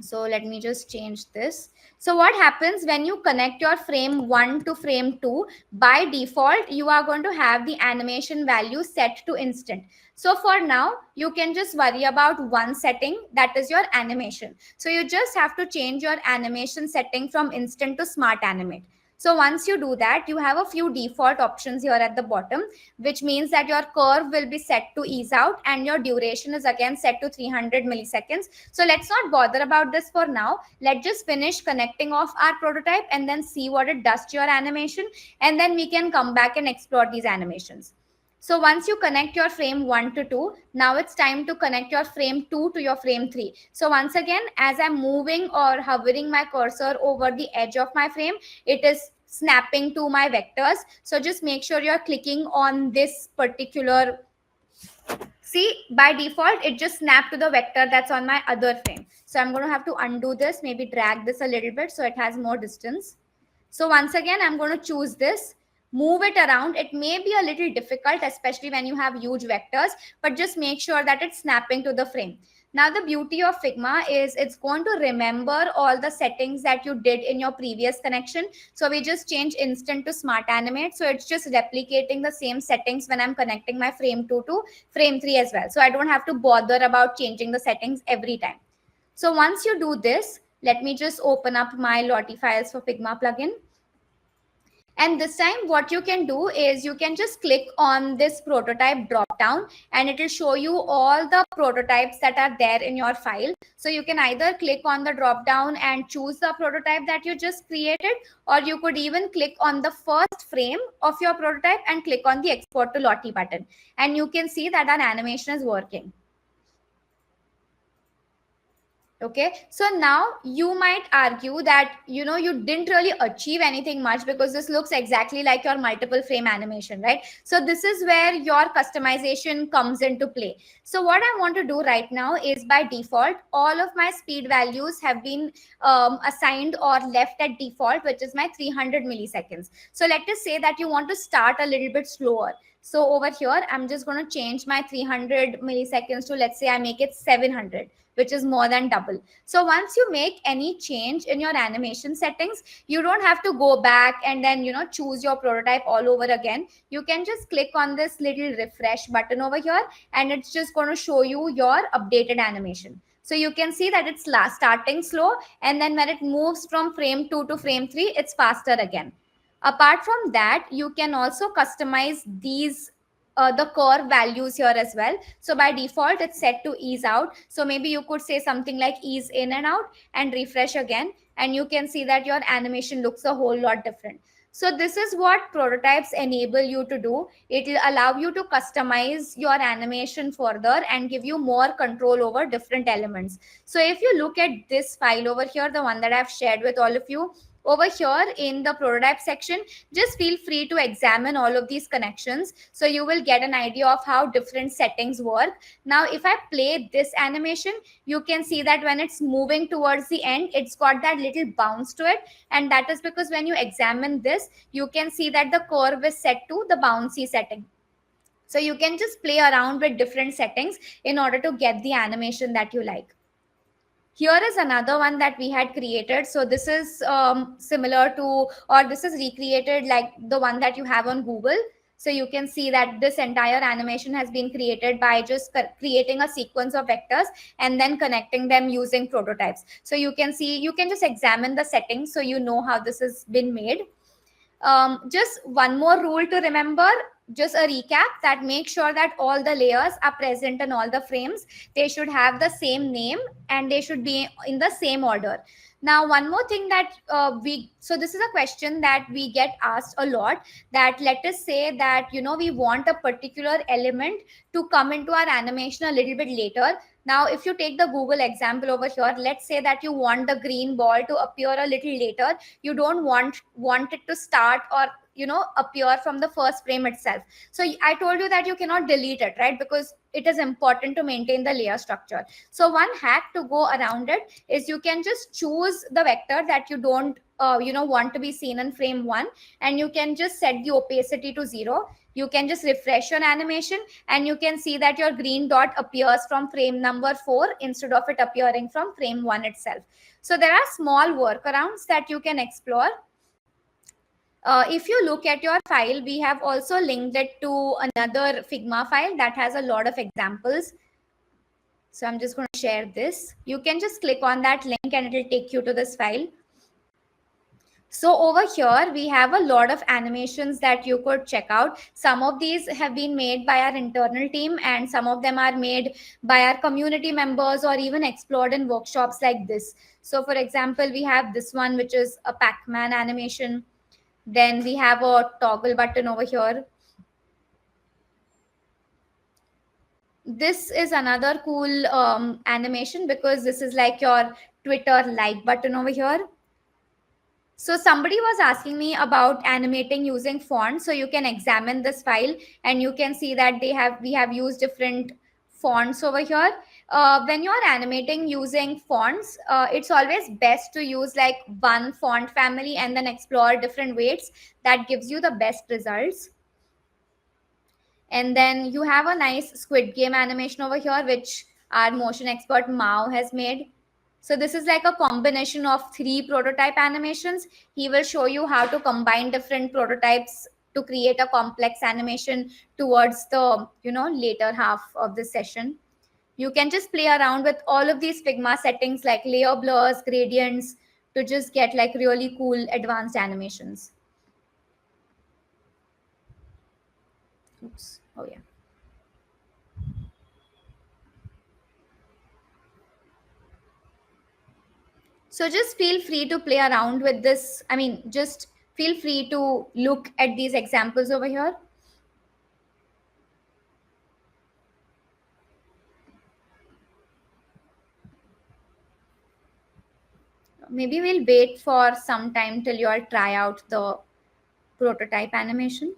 So let me just change this. So what happens when you connect your frame 1 to frame 2? By default, you are going to have the animation value set to instant. So for now, you can just worry about one setting, that is your animation. So you just have to change your animation setting from instant to smart animate. So once you do that, you have a few default options here at the bottom, which means that your curve will be set to ease out and your duration is again set to 300 milliseconds. So let's not bother about this for now. Let's just finish connecting off our prototype and then see what it does to your animation. And then we can come back and explore these animations. So once you connect your frame 1 to 2, now it's time to connect your frame 2 to your frame 3. So once again, as I'm moving or hovering my cursor over the edge of my frame, it is snapping to my vectors. So just make sure you're clicking on this particular. See, by default, it just snapped to the vector that's on my other frame. So I'm going to have to undo this, maybe drag this a little bit so it has more distance. So once again, I'm going to choose this, move it around. It may be a little difficult, especially when you have huge vectors, but just make sure that it's snapping to the frame. Now, the beauty of Figma is it's going to remember all the settings that you did in your previous connection. So we just change instant to smart animate. So it's just replicating the same settings when I'm connecting my frame 2 to frame 3 as well. So I don't have to bother about changing the settings every time. So once you do this, let me just open up my LottieFiles for Figma plugin. And this time what you can do is you can just click on this prototype drop down and it will show you all the prototypes that are there in your file. So you can either click on the drop down and choose the prototype that you just created, or you could even click on the first frame of your prototype and click on the export to Lottie button. And you can see that our animation is working. Okay, so now you might argue that you didn't really achieve anything much because this looks exactly like your multiple frame animation, right? So this is where your customization comes into play. So what I want to do right now is, by default, all of my speed values have been assigned or left at default, which is my 300 milliseconds. So let us say that you want to start a little bit slower. So over here, I'm just going to change my 300 milliseconds to, let's say I make it 700, which is more than double. So once you make any change in your animation settings, you don't have to go back and then, choose your prototype all over again. You can just click on this little refresh button over here and it's just going to show you your updated animation. So you can see that it's starting slow, and then when it moves from frame 2 to frame 3, it's faster again. Apart from that, you can also customize these the curve values here as well. So by default, it's set to ease out. So maybe you could say something like ease in and out and refresh again. And you can see that your animation looks a whole lot different. So this is what prototypes enable you to do. It will allow you to customize your animation further and give you more control over different elements. So if you look at this file over here, the one that I've shared with all of you, over here in the prototype section, just feel free to examine all of these connections so you will get an idea of how different settings work. Now if I play this animation, you can see that when it's moving towards the end, it's got that little bounce to it, and that is because when you examine this, you can see that the curve is set to the bouncy setting. So you can just play around with different settings in order to get the animation that you like. Here is another one that we had created. So this is similar to, or this is recreated like the one that you have on Google. So you can see that this entire animation has been created by just creating a sequence of vectors and then connecting them using prototypes. So you can see, you can just examine the settings so you know how this has been made. Just one more rule to remember, just a recap, that make sure that all the layers are present in all the frames. They should have the same name and they should be in the same order. Now one more thing that so this is a question that we get asked a lot, that let us say that we want a particular element to come into our animation a little bit later. Now if you take the Google example over here, let's say that you want the green ball to appear a little later. You don't want it to start or appear from the first frame itself. So I told you that you cannot delete it, right? Because it is important to maintain the layer structure. So one hack to go around it is you can just choose the vector that you don't want to be seen in frame 1, and you can just set the opacity to 0. You can just refresh your animation and you can see that your green dot appears from frame number 4 instead of it appearing from frame 1 itself. So there are small workarounds that you can explore. If you look at your file, we have also linked it to another Figma file that has a lot of examples. So I'm just going to share this. You can just click on that link and it will take you to this file. So over here, we have a lot of animations that you could check out. Some of these have been made by our internal team and some of them are made by our community members or even explored in workshops like this. So for example, we have this one, which is a Pac-Man animation. Then we have a toggle button over here. This is another cool animation because this is like your Twitter like button over here. So somebody was asking me about animating using fonts. So you can examine this file and you can see that we have used different fonts over here. When you are animating using fonts, it's always best to use like one font family and then explore different weights. That gives you the best results. And then you have a nice Squid Game animation over here, which our motion expert Mao has made. So this is like a combination of 3 prototype animations. He will show you how to combine different prototypes to create a complex animation towards the later half of the session. You can just play around with all of these Figma settings like layer blurs, gradients, to just get like really cool advanced animations. Oops. Oh yeah. So just feel free to play around with this. I mean, just feel free to look at these examples over here. Maybe we'll wait for some time till you all try out the prototype animation.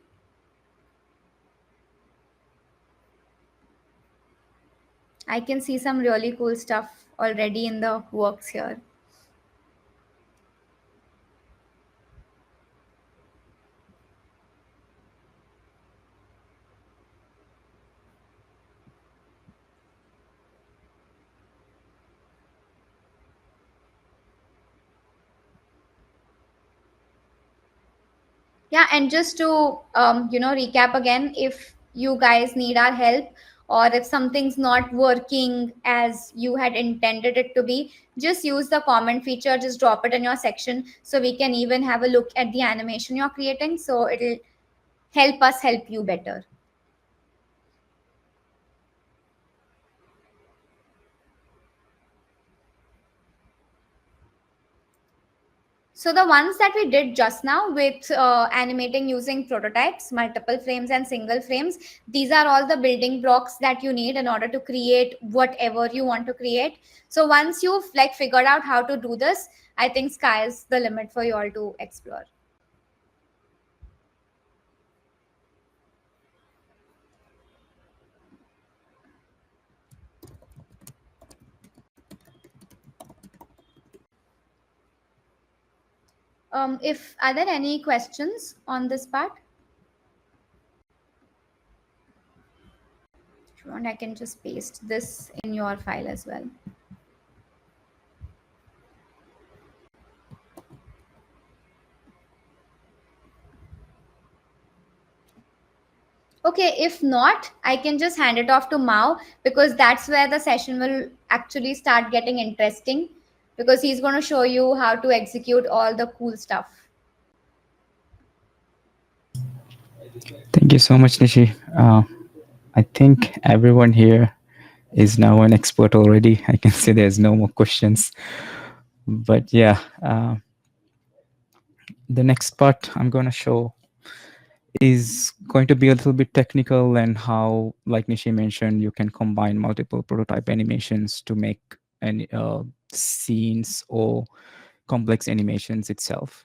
I can see some really cool stuff already in the works here. Yeah, and just to recap again, if you guys need our help or if something's not working as you had intended it to be, just use the comment feature, just drop it in your section so we can even have a look at the animation you're creating, so it'll help us help you better. So the ones that we did just now with animating using prototypes, multiple frames and single frames, these are all the building blocks that you need in order to create whatever you want to create. So once you've like figured out how to do this, I think sky is the limit for you all to explore. If are there any questions on this part? If you want, I can just paste this in your file as well. Okay, if not, I can just hand it off to Mao, because that's where the session will actually start getting interesting, because he's going to show you how to execute all the cool stuff. Thank you so much, Nishi. I think everyone here is now an expert already. I can see there's no more questions. But yeah, the next part I'm going to show is going to be a little bit technical, and how, like Nishi mentioned, you can combine multiple prototype animations to make any scenes or complex animations itself.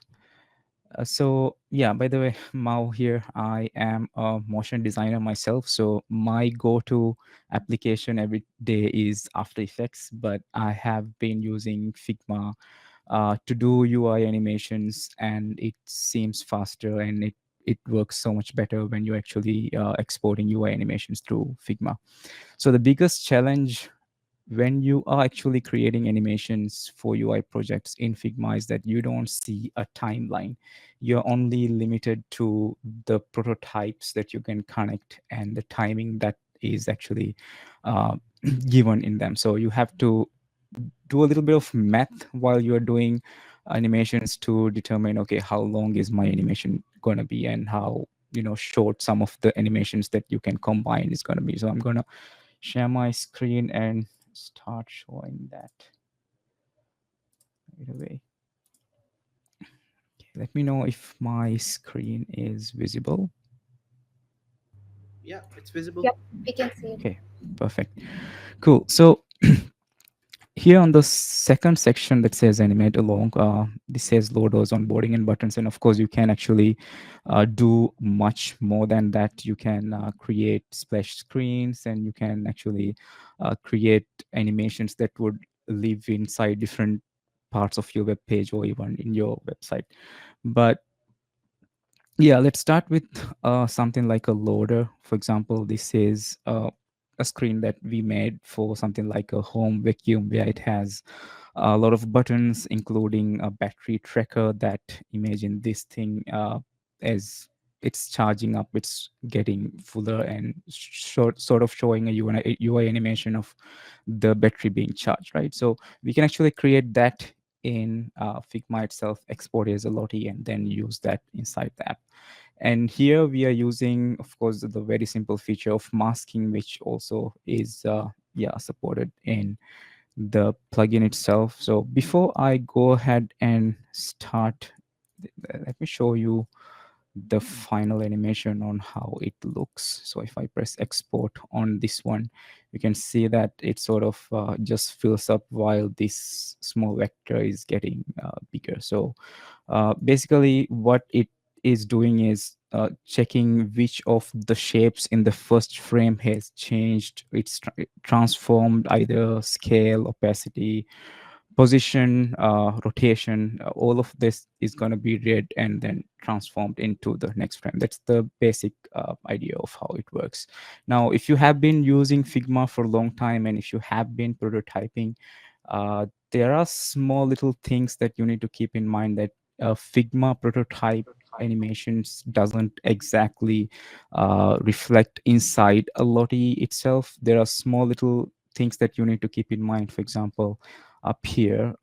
So yeah, by the way, Mao here. I am a motion designer myself, so my go-to application every day is After Effects, but I have been using Figma to do UI animations, and it seems faster, and it works so much better when you're actually exporting UI animations through Figma. So the biggest challenge when you are actually creating animations for UI projects in Figma is that you don't see a timeline. You're only limited to the prototypes that you can connect and the timing that is actually uh, given in them. So you have to do a little bit of math while you're doing animations to determine, okay, how long is my animation going to be, and how short some of the animations that you can combine is going to be. So I'm going to share my screen and start showing that right away. Okay, let me know if my screen is visible. Yeah, it's visible. Yep, we can see it. Okay, perfect. Cool. So here on the second section that says animate along, this says loaders, onboarding, and buttons. And of course, you can actually do much more than that. You can create splash screens, and you can actually create animations that would live inside different parts of your web page or even in your website. But yeah, let's start with something like a loader. For example, this is a screen that we made for something like a home vacuum, where it has a lot of buttons, including a battery tracker that, imagine this thing as it's charging up, it's getting fuller, and sort of showing a UI animation of the battery being charged, right? So we can actually create that in Figma itself, export it as a Lottie, and then use that inside the app. And here we are using, of course, the very simple feature of masking, which also is yeah, supported in the plugin itself. So before I go ahead and start, let me show you the final animation on how it looks. So if I press export on this one, you can see that it sort of just fills up while this small vector is getting bigger. So basically what it is doing is checking which of the shapes in the first frame has changed. It's transformed either scale, opacity, position, rotation. All of this is going to be read and then transformed into the next frame. That's the basic idea of how it works. Now, if you have been using Figma for a long time, and if you have been prototyping, there are small little things that you need to keep in mind, that Figma prototype animations doesn't exactly reflect inside a Lottie itself. There are small little things that you need to keep in mind. For example, up here,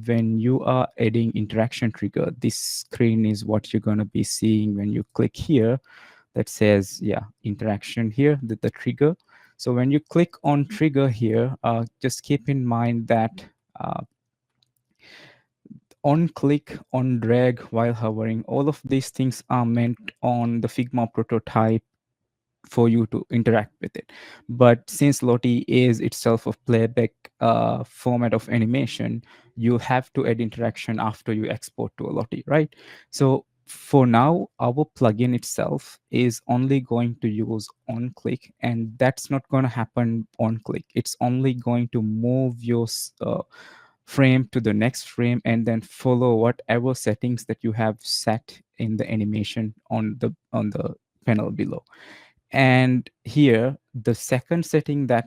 when you are adding interaction trigger, this screen is what you're going to be seeing when you click here. That says, yeah, interaction here, the trigger. So when you click on trigger here, just keep in mind that on click, on drag while hovering, all of these things are meant on the Figma prototype for you to interact with it. But since Lottie is itself a playback format of animation, you have to add interaction after you export to a Lottie, right? So for now, our plugin itself is only going to use on click, and that's not going to happen on click. It's only going to move your frame to the next frame and then follow whatever settings that you have set in the animation on the panel below. And here, the second setting that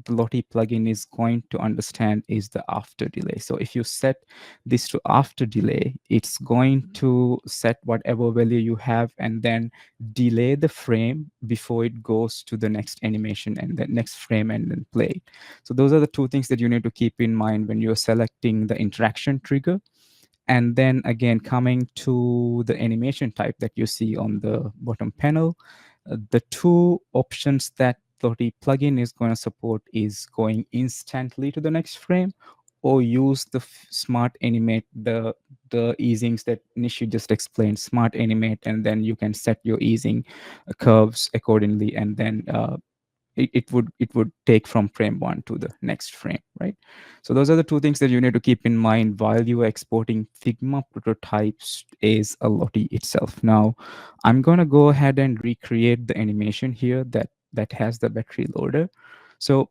the Lottie plugin is going to understand is the after delay. So if you set this to after delay, it's going to set whatever value you have and then delay the frame before it goes to the next animation and the next frame and then play it. So those are the two things that you need to keep in mind when you're selecting the interaction trigger. And then again, coming to the animation type that you see on the bottom panel, the two options that Lottie plugin is going to support is going instantly to the next frame, or use the smart animate, the easings that Nishi just explained, smart animate, and then you can set your easing curves accordingly, and then it would take from frame one to the next frame, right? So those are the two things that you need to keep in mind while you are exporting Figma prototypes as a Lottie itself. Now, I'm going to go ahead and recreate the animation here that has the battery loader. So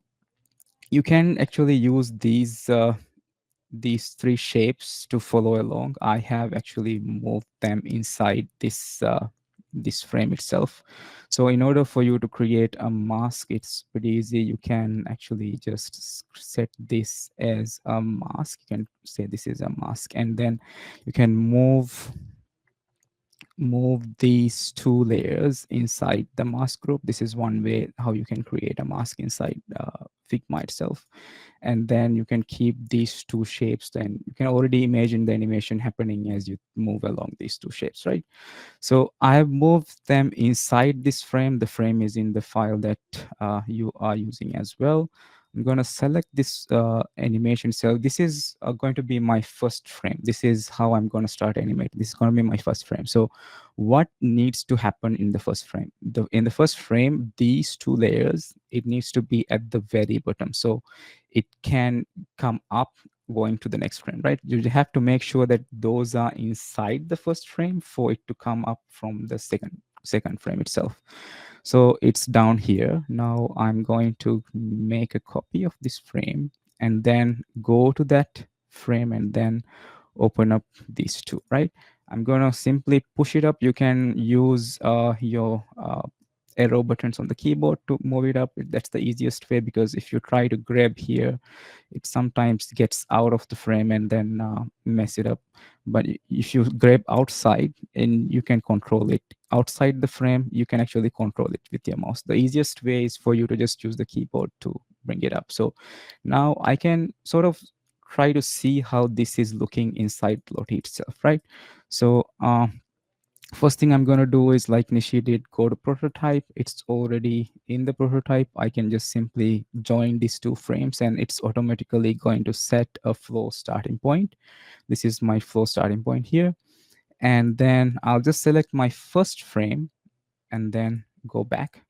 you can actually use these three shapes to follow along. I have actually moved them inside this frame itself. So in order for you to create a mask, it's pretty easy. You can actually just set this as a mask. You can say this is a mask, and then you can move these two layers inside the mask group. This is one way how you can create a mask inside Figma itself. And then you can keep these two shapes. Then you can already imagine the animation happening as you move along these two shapes, right? So I have moved them inside this frame. The frame is in the file that you are using as well. I'm going to select this animation cell. This is going to be my first frame. This is how I'm going to start animating. This is going to be my first frame. So what needs to happen in the first frame? In the first frame, these two layers, it needs to be at the very bottom. So it can come up going to the next frame, right? You have to make sure that those are inside the first frame for it to come up from the second frame itself. So it's down here. Now I'm going to make a copy of this frame and then go to that frame and then open up these two, right? I'm going to simply push it up. You can use your arrow buttons on the keyboard to move it up. That's the easiest way, because if you try to grab here, it sometimes gets out of the frame and then mess it up. But if you grab outside and you can control it outside the frame, you can actually control it with your mouse. The easiest way is for you to just use the keyboard to bring it up. So now I can sort of try to see how this is looking inside Lottie itself, right? So first thing I'm going to do is, like Nishi did, go to prototype. It's already in the prototype. I can just simply join these two frames and it's automatically going to set a flow starting point. This is my flow starting point here. And then I'll just select my first frame and then go back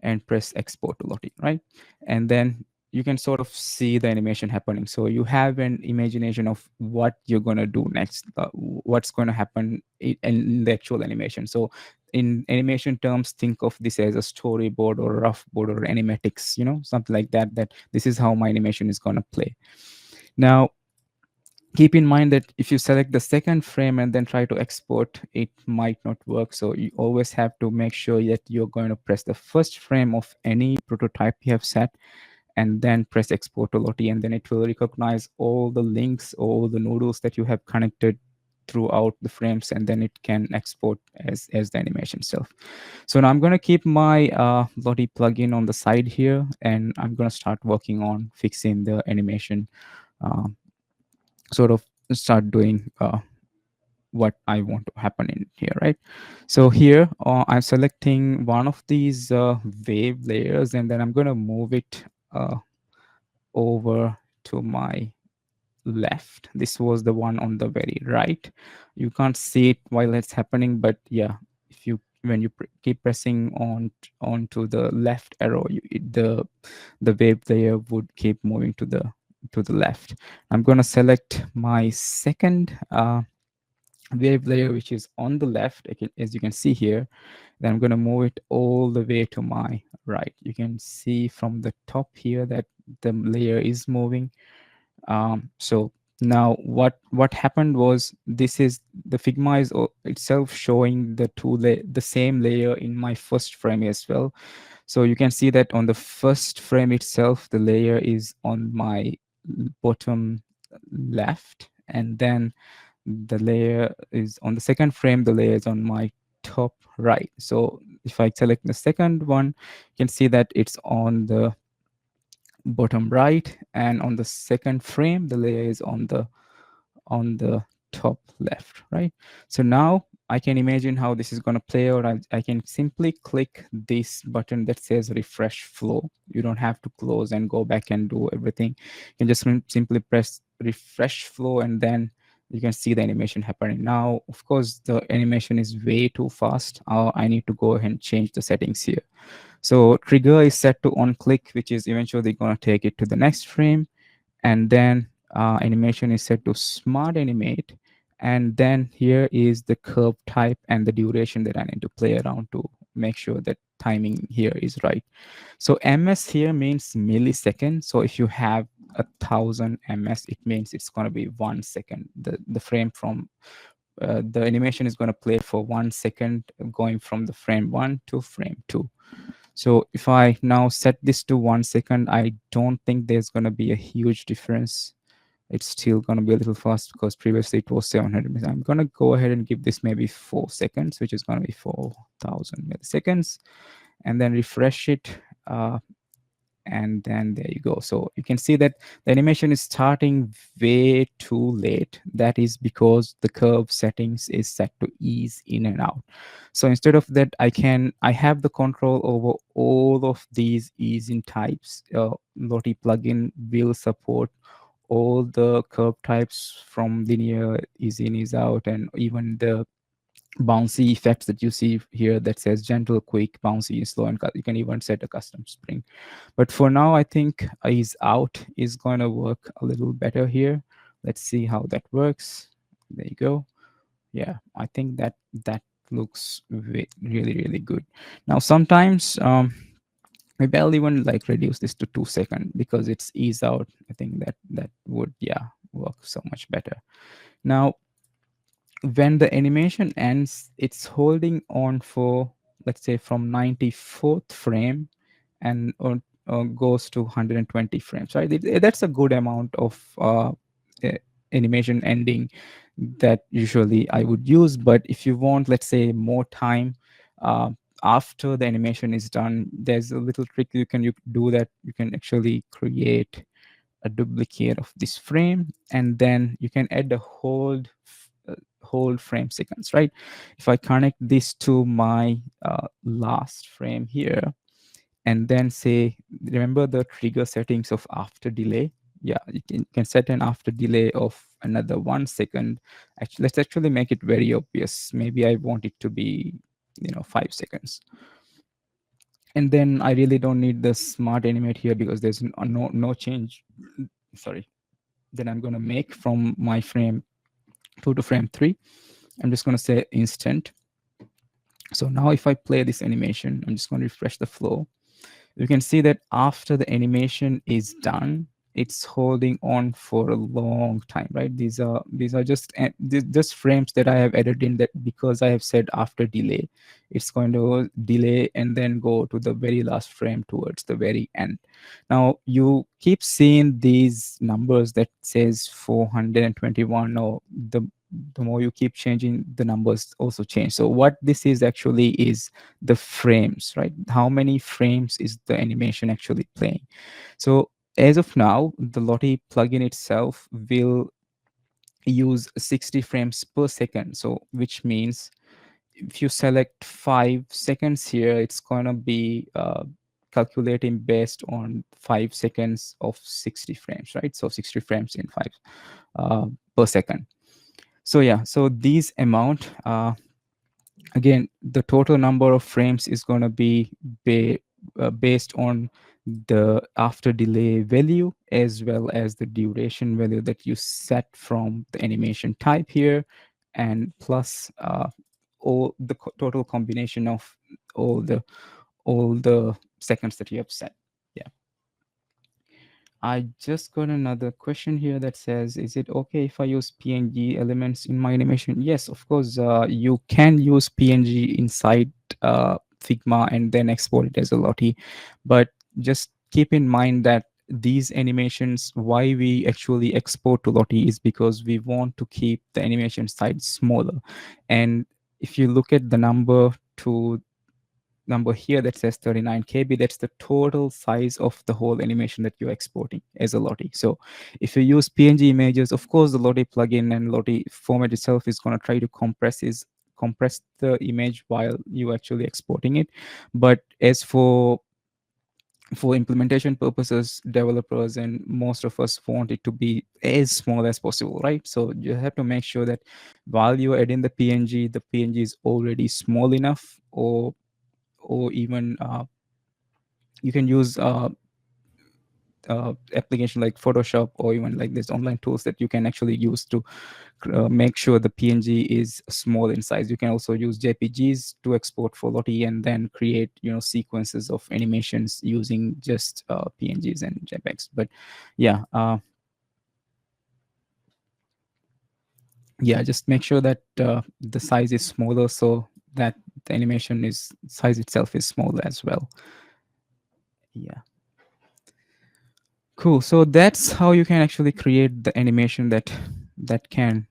and press export to Lottie, right? And then you can sort of see the animation happening. So you have an imagination of what you're going to do next, what's going to happen in the actual animation. So in animation terms, think of this as a storyboard or a rough board or animatics, something like that, that this is how my animation is going to play. Now, keep in mind that if you select the second frame and then try to export, it might not work. So you always have to make sure that you're going to press the first frame of any prototype you have set and then press export to Lottie, and then it will recognize all the links, all the noodles that you have connected throughout the frames, and then it can export as the animation itself. So now I'm going to keep my Lottie plugin on the side here, and I'm going to start working on fixing the animation, sort of start doing what I want to happen in here, right? So here I'm selecting one of these wave layers, and then I'm going to move it over to my left. This was the one on the very right. You can't see it while it's happening, but yeah, if you when you keep pressing onto the left arrow, the wave layer would keep moving to the left. I'm going to select my second wave layer, which is on the left, as you can see here. Then I'm going to move it all the way to my right. You can see from the top here that the layer is moving. So now what happened was, this is the Figma is itself showing the same layer in my first frame as well. So you can see that on the first frame itself, the layer is on my bottom left, and then the layer is on the second frame, the layer is on my top right. So if I select the second one, you can see that it's on the bottom right, and on the second frame the layer is on the top left, right? So now I can imagine how this is going to play out. I can simply click this button that says refresh flow. You don't have to close and go back and do everything. You can just simply press refresh flow, and then you can see the animation happening. Now, of course, the animation is way too fast. I need to go ahead and change the settings here. So trigger is set to on click, which is eventually going to take it to the next frame. And then animation is set to smart animate. And then here is the curve type and the duration that I need to play around to make sure that timing here is right. So ms here means millisecond. So if you have 1,000 ms, it means it's going to be 1 second. The frame from the animation is going to play for 1 second, going from the frame 1 to frame 2. So if I now set this to 1 second, I don't think there's going to be a huge difference. It's still going to be a little fast because previously it was 700. I'm going to go ahead and give this maybe 4 seconds, which is going to be 4,000 milliseconds, and then refresh it. And then there you go. So you can see that the animation is starting way too late. That is because the curve settings is set to ease in and out. So instead of that, I have the control over all of these ease in types. Lottie plugin will support all the curve types, from linear, ease in, ease out, and even the bouncy effects that you see here that says gentle, quick, bouncy, slow, and you can even set a custom spring. But for now, I think ease out is going to work a little better here. Let's see how that works. There you go. Yeah, I think that looks really, really good. Now, sometimes maybe I'll even like reduce this to 2 seconds because it's ease out. I think that would, yeah, work so much better. Now, when the animation ends, it's holding on for, let's say, from 94th frame and goes to 120 frames, right? That's a good amount of animation ending that usually I would use. But if you want, let's say, more time uh, after the animation is done, there's a little trick you can do that. You can actually create a duplicate of this frame, and then you can add a hold frame sequence, right? If I connect this to my last frame here, and then say, remember the trigger settings of after delay? Yeah, you can set an after delay of another 1 second. Actually, let's actually make it very obvious. Maybe I want it to be 5 seconds. And then I really don't need the smart animate here because there's no change, sorry, that I'm going to make from my frame 2 to frame 3. I'm just going to say instant. So now if I play this animation, I'm just going to refresh the flow. You can see that after the animation is done, it's holding on for a long time, right? These are just frames that I have added in, that because I have said after delay, it's going to delay and then go to the very last frame towards the very end. Now you keep seeing these numbers that says 421, or the more you keep changing, the numbers also change. So what this is actually is the frames, right? How many frames is the animation actually playing? So as of now, the Lottie plugin itself will use 60 frames per second. So which means if you select 5 seconds here, it's going to be calculating based on 5 seconds of 60 frames, right? So 60 frames in 5 per second. So yeah, so these amount, again, the total number of frames is going to be based on the after delay value as well as the duration value that you set from the animation type here, and plus all the total combination of all the all the seconds that you have set. Yeah. I just got another question here that says, is it okay if I use PNG elements in my animation? Yes, of course, you can use PNG inside Figma and then export it as a Lottie. But just keep in mind that these animations, why we actually export to Lottie is because we want to keep the animation size smaller. And if you look at the number here that says 39 KB, that's the total size of the whole animation that you're exporting as a Lottie. So if you use PNG images, of course, the Lottie plugin and Lottie format itself is going to try to compress the image while you actually exporting it. But as for implementation purposes, developers and most of us want it to be as small as possible, right? So you have to make sure that while you're adding the PNG is already small enough, or even you can use application like Photoshop, or even like this online tools that you can actually use to make sure the PNG is small in size. You can also use JPGs to export for Lottie and then create sequences of animations using just PNGs and JPEGs. But yeah, just make sure that the size is smaller so that the animation is size itself is small as well. Yeah. Cool. So that's how you can actually create the animation that can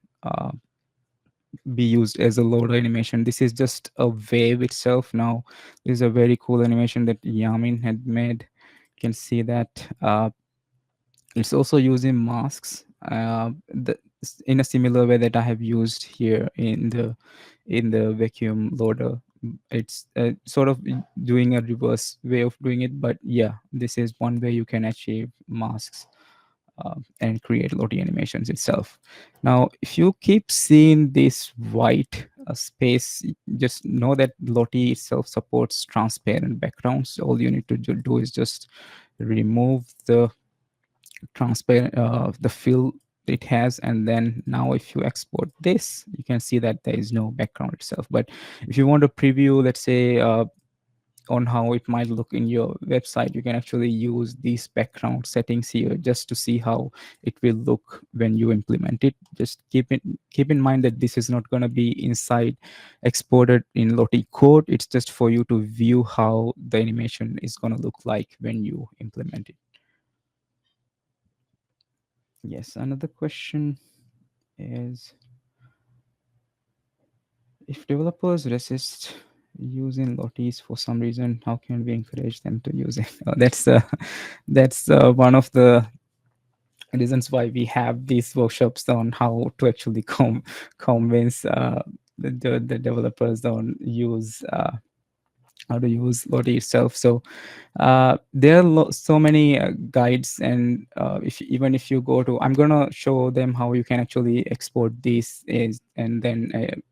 be used as a loader animation. This is just a wave itself. Now, this is a very cool animation that Yaamin had made. You can see that it's also using masks in a similar way that I have used here in the vacuum loader. It's sort of doing a reverse way of doing it, but yeah, this is one way you can achieve masks and create Lottie animations itself. Now, if you keep seeing this white space, just know that Lottie itself supports transparent backgrounds. All you need to do is just remove the transparent the fill it has, and then now if you export this, you can see that there is no background itself. But if you want to preview, let's say on how it might look in your website, you can actually use these background settings here just to see how it will look when you implement it. Just keep in mind that this is not going to be inside exported in Lottie code. It's just for you to view how the animation is going to look like when you implement it. Yes, another question is, if developers resist using Lotties for some reason, how can we encourage them to use it? That's one of the reasons why we have these workshops on how to actually convince the developers on use how to use Lottie itself. So there are so many guides, and even if you go to, I'm gonna show them how you can actually export these and then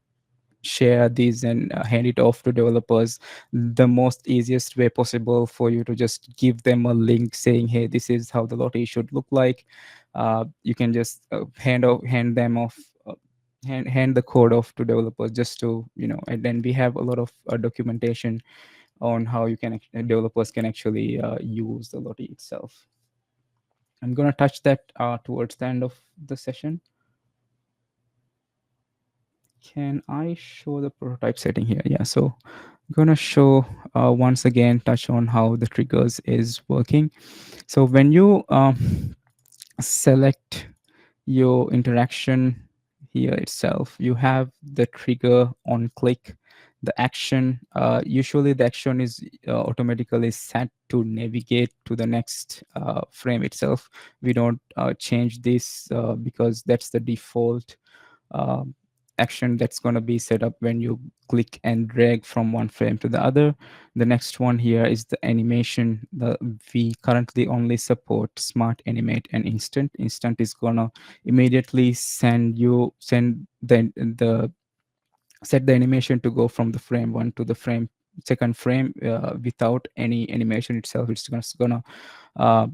share these and hand it off to developers the most easiest way possible, for you to just give them a link saying, hey, this is how the Lottie should look like. You can just hand them off, hand the code off to developers, just to and then we have a lot of documentation on how you can developers can actually use the Lottie itself. I'm going to touch that towards the end of the session. Can I show the prototype setting here? Yeah, so I'm going to show once again, touch on how the triggers is working. So when you select your interaction here itself, you have the trigger on click, the action. Usually the action is automatically set to navigate to the next frame itself. We don't change this because that's the default action that's going to be set up when you click and drag from one frame to the other. The next one here is the animation. We currently only support smart animate and instant. Instant is gonna immediately send the set the animation to go from the frame one to the frame second frame without any animation itself. It's gonna uh,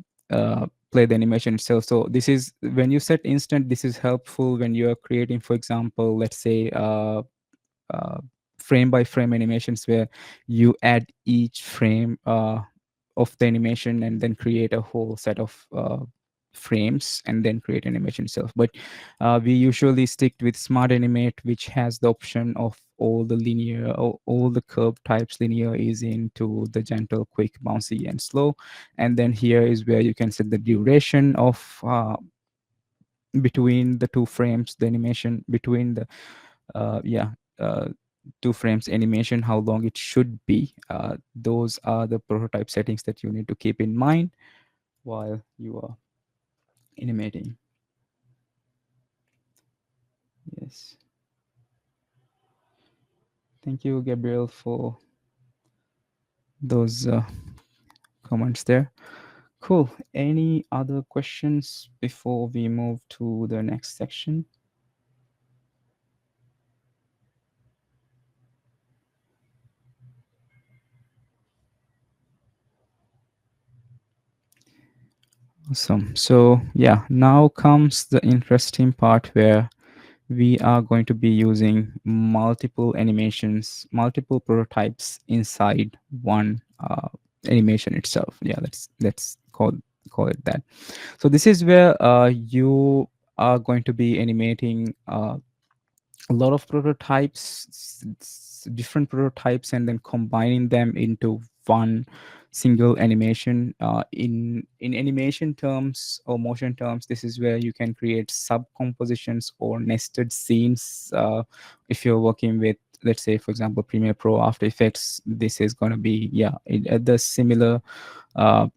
play the animation itself. So this is when you set instant, this is helpful when you are creating, for example, let's say uh, frame by frame animations where you add each frame of the animation and then create a whole set of frames and then create animation itself. But we usually stick with smart animate, which has the option of all the linear, all the curve types, linear, easy, into the gentle, quick, bouncy, and slow. And then here is where you can set the duration of between the two frames, the animation between the yeah two frames animation, how long it should be. Those are the prototype settings that you need to keep in mind while you are animating. Yes, thank you, Gabriel, for those comments there. Cool. Any other questions before we move to the next section? Awesome. So yeah, now comes the interesting part where we are going to be using multiple animations, multiple prototypes inside one animation itself. Yeah, let's call it that. So this is where you are going to be animating a lot of prototypes, different prototypes, and then combining them into one single animation. In animation terms or motion terms, this is where you can create sub compositions or nested scenes. If you're working with, let's say, for example, Premiere Pro, After Effects, this is going to be the similar uh,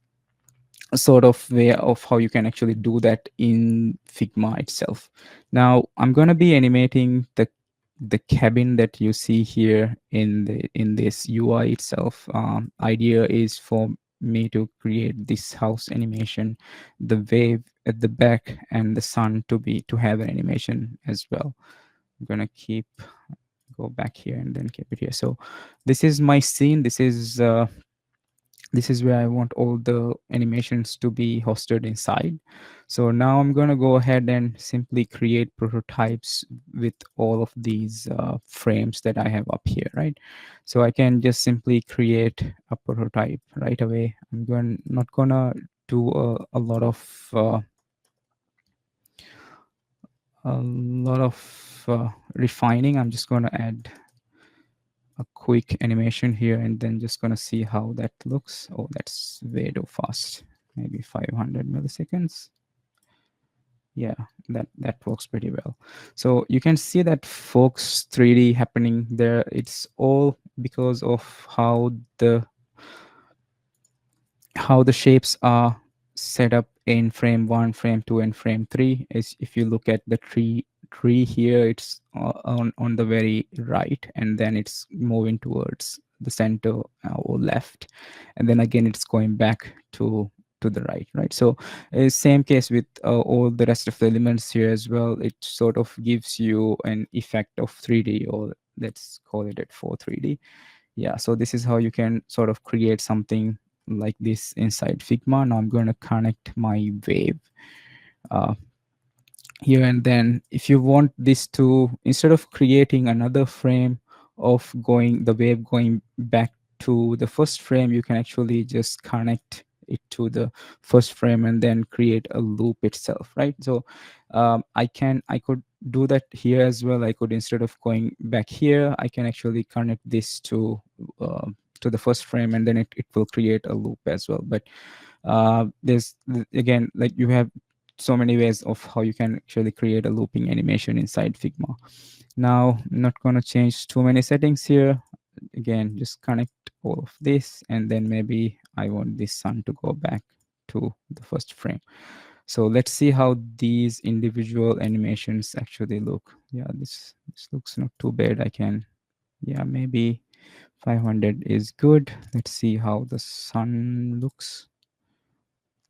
sort of way of how you can actually do that in Figma itself. Now I'm going to be animating the cabin that you see here in this UI itself. Idea is for me to create this house animation, the wave at the back, and the sun to have an animation as well. I'm gonna go back here and then keep it here. So this is my scene. This is where I want all the animations to be hosted inside. So now I'm going to go ahead and simply create prototypes with all of these frames that I have up here, right? So I can just simply create a prototype right away. Not gonna do a lot of refining. I'm just going to add a quick animation here and then just gonna see how that looks. Oh, that's way too fast. Maybe 500 milliseconds. Yeah, that works pretty well. So you can see that Fox 3D happening there. It's all because of how the shapes are set up in frame 1, frame 2, and frame 3. Is if you look at the tree here, it's on the very right, and then it's moving towards the center or left, and then again it's going back to the right. So same case with all the rest of the elements here as well. It sort of gives you an effect of 3D, or let's call it at 4 3D. Yeah, so this is how you can sort of create something like this inside Figma. Now I'm going to connect my wave uh, here, and then if you want this to, instead of creating another frame of the wave going back to the first frame, you can actually just connect it to the first frame and then create a loop itself, right? So I could do that here as well. I could, instead of going back here, I can actually connect this to the first frame, and then it will create a loop as well. But there's, again, like, you have so many ways of how you can actually create a looping animation inside Figma. Now I'm not going to change too many settings here. Again, just connect all of this, and then maybe I want this sun to go back to the first frame. So let's see how these individual animations actually look. Yeah, this looks not too bad. I can, yeah, maybe 500 is good. Let's see how the sun looks.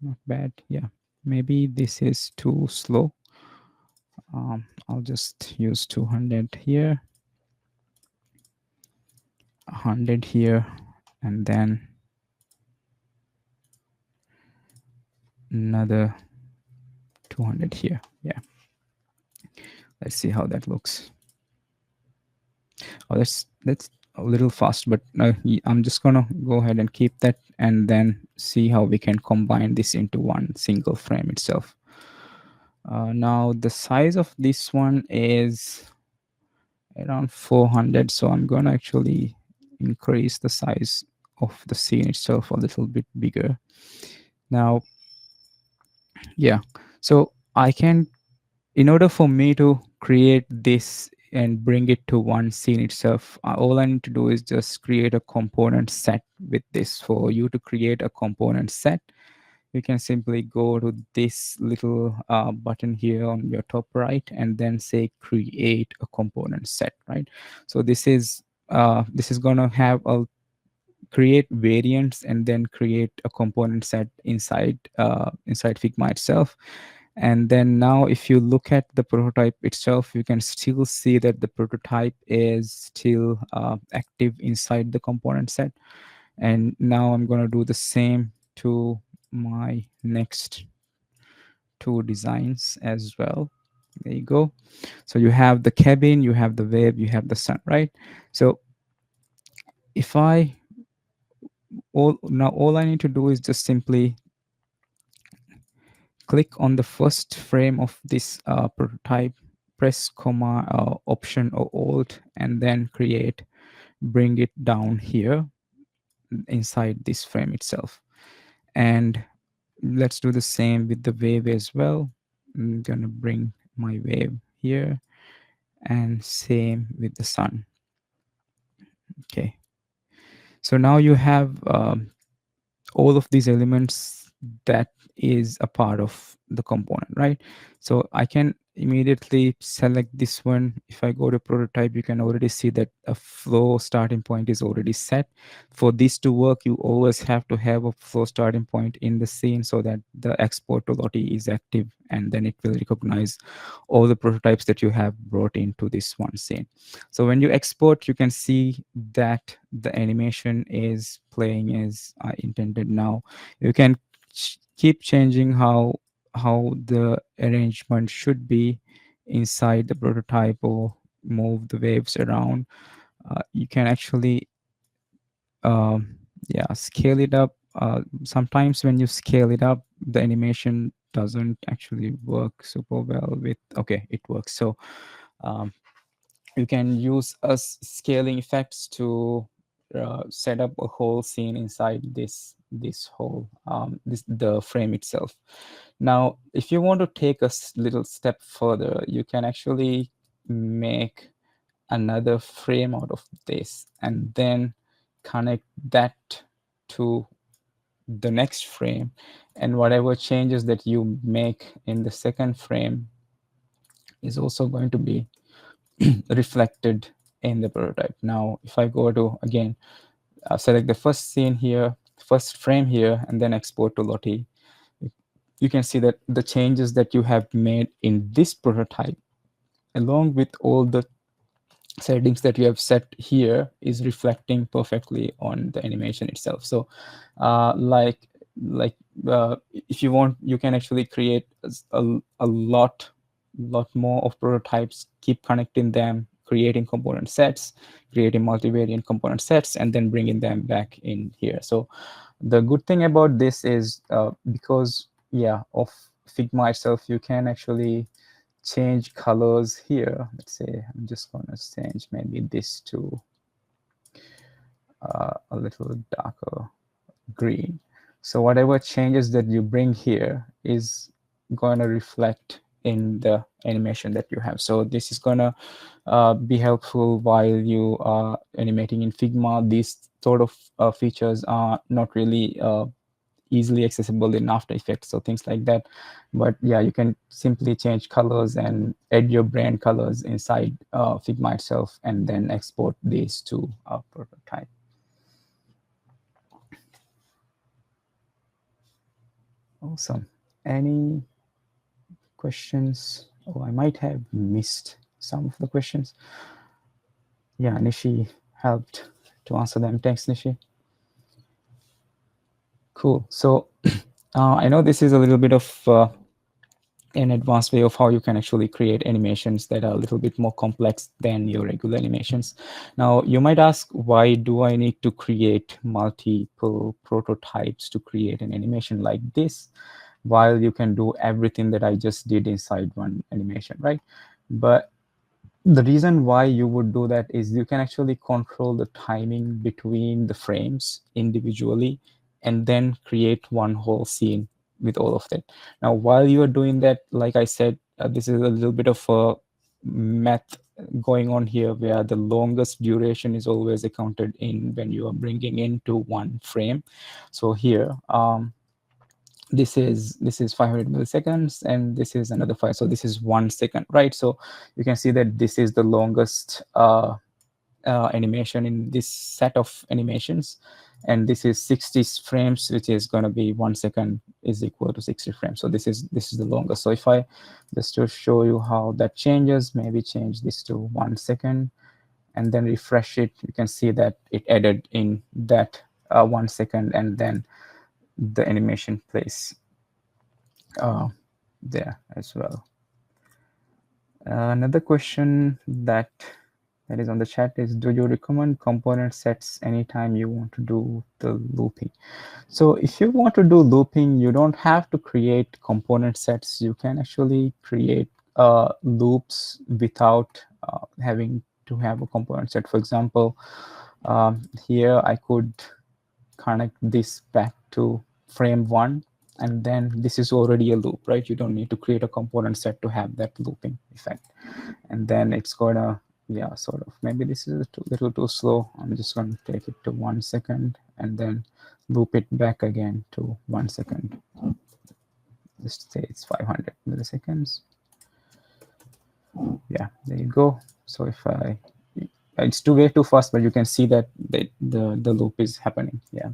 Not bad. Yeah, maybe this is too slow. I'll just use 200 here, 100 here, and then another 200 here. Yeah, let's see how that looks. Oh, that's a little fast, but I'm just gonna go ahead and keep that, and then see how we can combine this into one single frame itself. Now the size of this one is around 400, so I'm gonna actually increase the size of the scene itself a little bit bigger. Now, yeah, so I can, in order for me to create this and bring it to one scene itself, all I need to do is just create a component set with this. For you to create a component set, you can simply go to this little button here on your top right, and then say create a component set, right? So this is gonna have a create variants and then create a component set inside Figma itself. And then now if you look at the prototype itself, you can still see that the prototype is still active inside the component set. And now I'm going to do the same to my next two designs as well. There you go. So you have the cabin, you have the wave, you have the sun, right? So if I all I need to do is just simply click on the first frame of this prototype, press comma option or alt, and then create, bring it down here inside this frame itself. And let's do the same with the wave as well. I'm gonna bring my wave here, and same with the sun. Okay, so now you have all of these elements that is a part of the component, right? So I can immediately select this one. If I go to prototype, you can already see that a flow starting point is already set. For this to work, you always have to have a flow starting point in the scene so that the export to Lottie is active, and then it will recognize all the prototypes that you have brought into this one scene. So when you export, you can see that the animation is playing as intended. Now you can keep changing how the arrangement should be inside the prototype, or move the waves around. You can actually yeah, scale it up. Sometimes when you scale it up, the animation doesn't actually work super well with, okay, it works. So um, you can use scaling effects to set up a whole scene inside this whole the frame itself. Now if you want to take a little step further, you can actually make another frame out of this, and then connect that to the next frame, and whatever changes that you make in the second frame is also going to be reflected in the prototype. Now, if I go to, again, select the first scene here, first frame here, and then export to Lottie, you can see that the changes that you have made in this prototype, along with all the settings that you have set here, is reflecting perfectly on the animation itself. So like if you want, you can actually create a lot more of prototypes, keep connecting them, creating component sets, creating multivariant component sets, and then bringing them back in here. So the good thing about this is because of Figma itself, you can actually change colors here. Let's say I'm just going to change maybe this to a little darker green. So whatever changes that you bring here is going to reflect in the animation that you have. So this is going to be helpful while you are animating in Figma. These sort of features are not really easily accessible in After Effects, so things like that. But yeah, you can simply change colors and add your brand colors inside Figma itself, and then export these to a prototype. Awesome. Any questions? Oh, I might have missed some of the questions. Yeah, Nishi helped to answer them. Thanks, Nishi. Cool. So I know this is a little bit of an advanced way of how you can actually create animations that are a little bit more complex than your regular animations. Now, you might ask, why do I need to create multiple prototypes to create an animation like this, while you can do everything that I just did inside one animation, right? But the reason why you would do that is you can actually control the timing between the frames individually and then create one whole scene with all of that. Now, while you are doing that, like I said, this is a little bit of a math going on here, where the longest duration is always accounted in when you are bringing into one frame. So here, this is 500 milliseconds, and this is another 5, so this is 1 second, right? So you can see that this is the longest animation in this set of animations, and this is 60 frames, which is going to be 1 second is equal to 60 frames. So this is the longest. So if I just to show you how that changes, maybe change this to 1 second and then refresh it, you can see that it added in that 1 second, and then the animation plays there as well. Another question that is on the chat is, do you recommend component sets anytime you want to do the looping? So if you want to do looping, you don't have to create component sets. You can actually create loops without having to have a component set. For example, here I could connect this back to frame 1, and then this is already a loop, right? You don't need to create a component set to have that looping effect. And then it's gonna, yeah, sort of, maybe this is a little too slow. I'm just going to take it to 1 second and then loop it back again to 1 second. Just say it's 500 milliseconds. Yeah, there you go. So if it's way too fast, but you can see that the loop is happening. Yeah.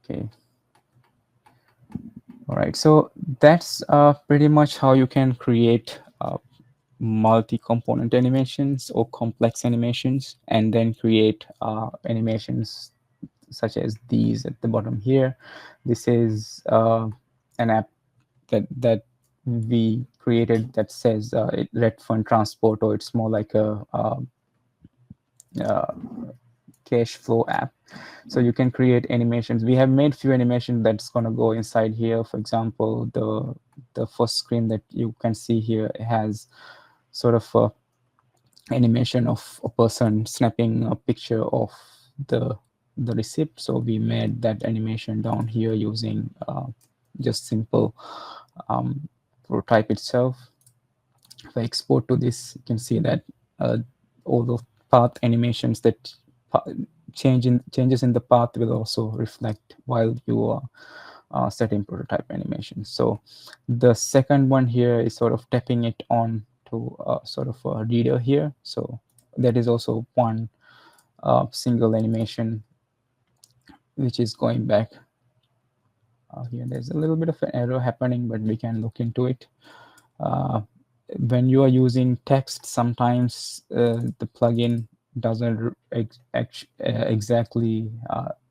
Okay. All right. So that's pretty much how you can create multi-component animations or complex animations, and then create animations such as these at the bottom here. This is an app that we created that says red fund transport, or it's more like a cash flow app. So you can create animations. We have made few animations that's going to go inside here. For example, the first screen that you can see here has sort of a animation of a person snapping a picture of the receipt. So we made that animation down here using just simple prototype itself. If I export to this, you can see that all the path animations that changes in the path will also reflect while you are setting prototype animations. So the second one here is sort of tapping it on to sort of a reader here. So that is also one single animation which is going back. Here there's a little bit of an error happening, but we can look into it. When you are using text, sometimes the plugin doesn't exactly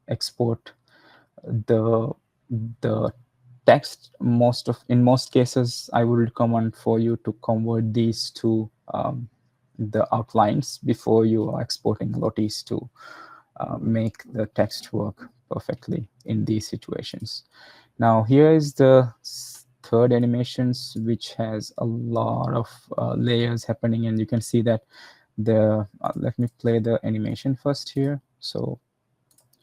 export the text. In most cases, I would recommend for you to convert these to the outlines before you are exporting Lotties to make the text work perfectly in these situations. Now here is the third animations, which has a lot of layers happening, and you can see that let me play the animation first here. So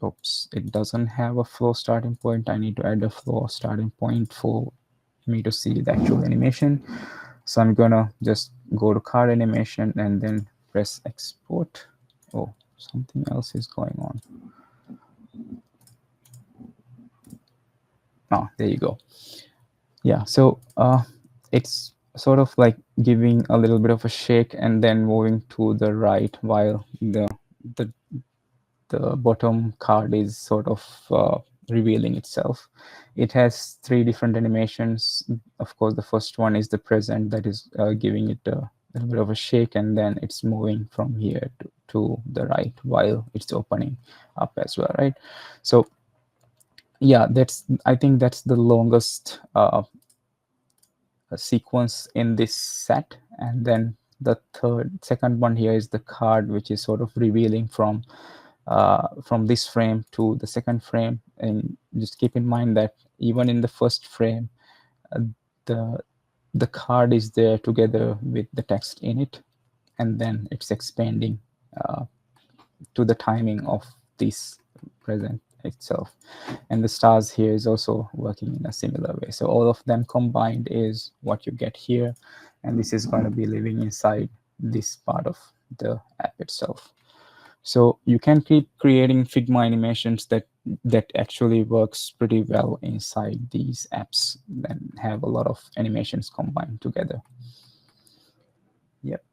oops, it doesn't have a flow starting point. I need to add a flow starting point for me to see the actual animation. So I'm gonna just go to card animation and then press export. Oh, something else is going on. Oh, there you go. Yeah, so it's sort of like giving a little bit of a shake and then moving to the right while the the bottom card is sort of revealing itself. It has three different animations. Of course, the first one is the present, that is giving it a little bit of a shake, and then it's moving from here to the right while it's opening up as well, right? So yeah, I think that's the longest sequence in this set. And then the second one here is the card, which is sort of revealing from this frame to the second frame. And just keep in mind that even in the first frame, uh, the the card is there together with the text in it, and then it's expanding uh, to the timing of this present itself. And the stars here is also working in a similar way. So all of them combined is what you get here, and this is going to be living inside this part of the app itself. So you can keep creating Figma animations that actually works pretty well inside these apps and have a lot of animations combined together. Yep.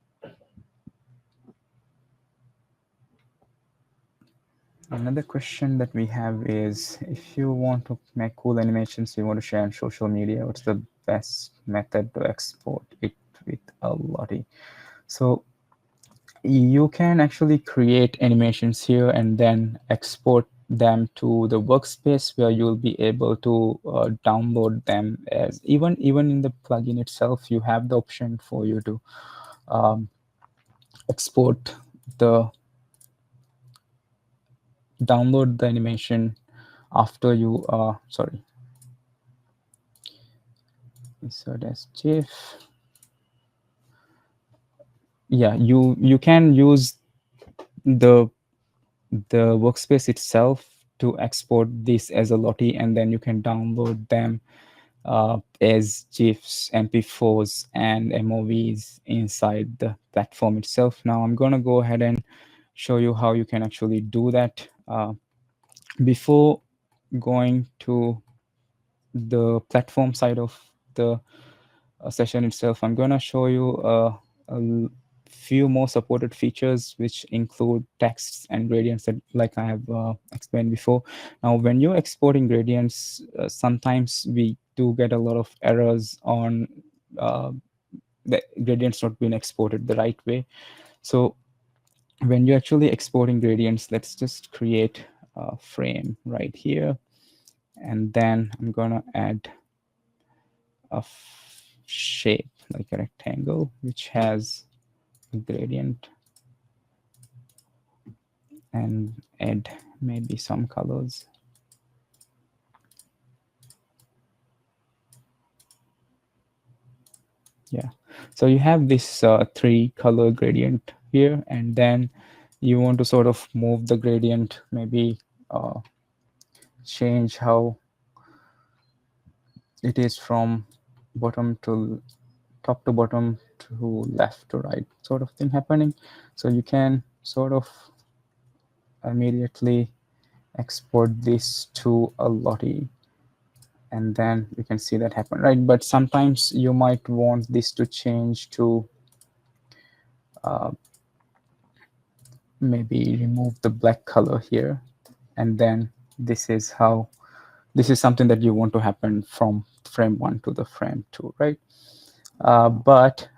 Another question that we have is, if you want to make cool animations you want to share on social media, what's the best method to export it with a Lottie? So you can actually create animations here and then export them to the workspace, where you'll be able to download them as even in the plugin itself. You have the option for you to export the download the animation after you sorry, insert as GIF. Yeah, you can use the workspace itself to export this as a Lottie, and then you can download them as GIFs, MP4s, and MOVs inside the platform itself. Now I'm going to go ahead and show you how you can actually do that. Before going to the platform side of the session itself, I'm going to show you a few more supported features, which include texts and gradients, that like I have explained before. Now, when you're exporting gradients, sometimes we do get a lot of errors on the gradients not being exported the right way. So when you're actually exporting gradients, let's just create a frame right here. And then I'm going to add a shape like a rectangle, which has a gradient, and add maybe some colors. Yeah, so you have this 3-color gradient here, and then you want to sort of move the gradient, maybe change how it is from bottom to top to bottom to left to right sort of thing happening. So you can sort of immediately export this to a Lottie, and then you can see that happen, right? But sometimes you might want this to change to maybe remove the black color here, and then this is something that you want to happen from frame 1 to the frame 2, right? But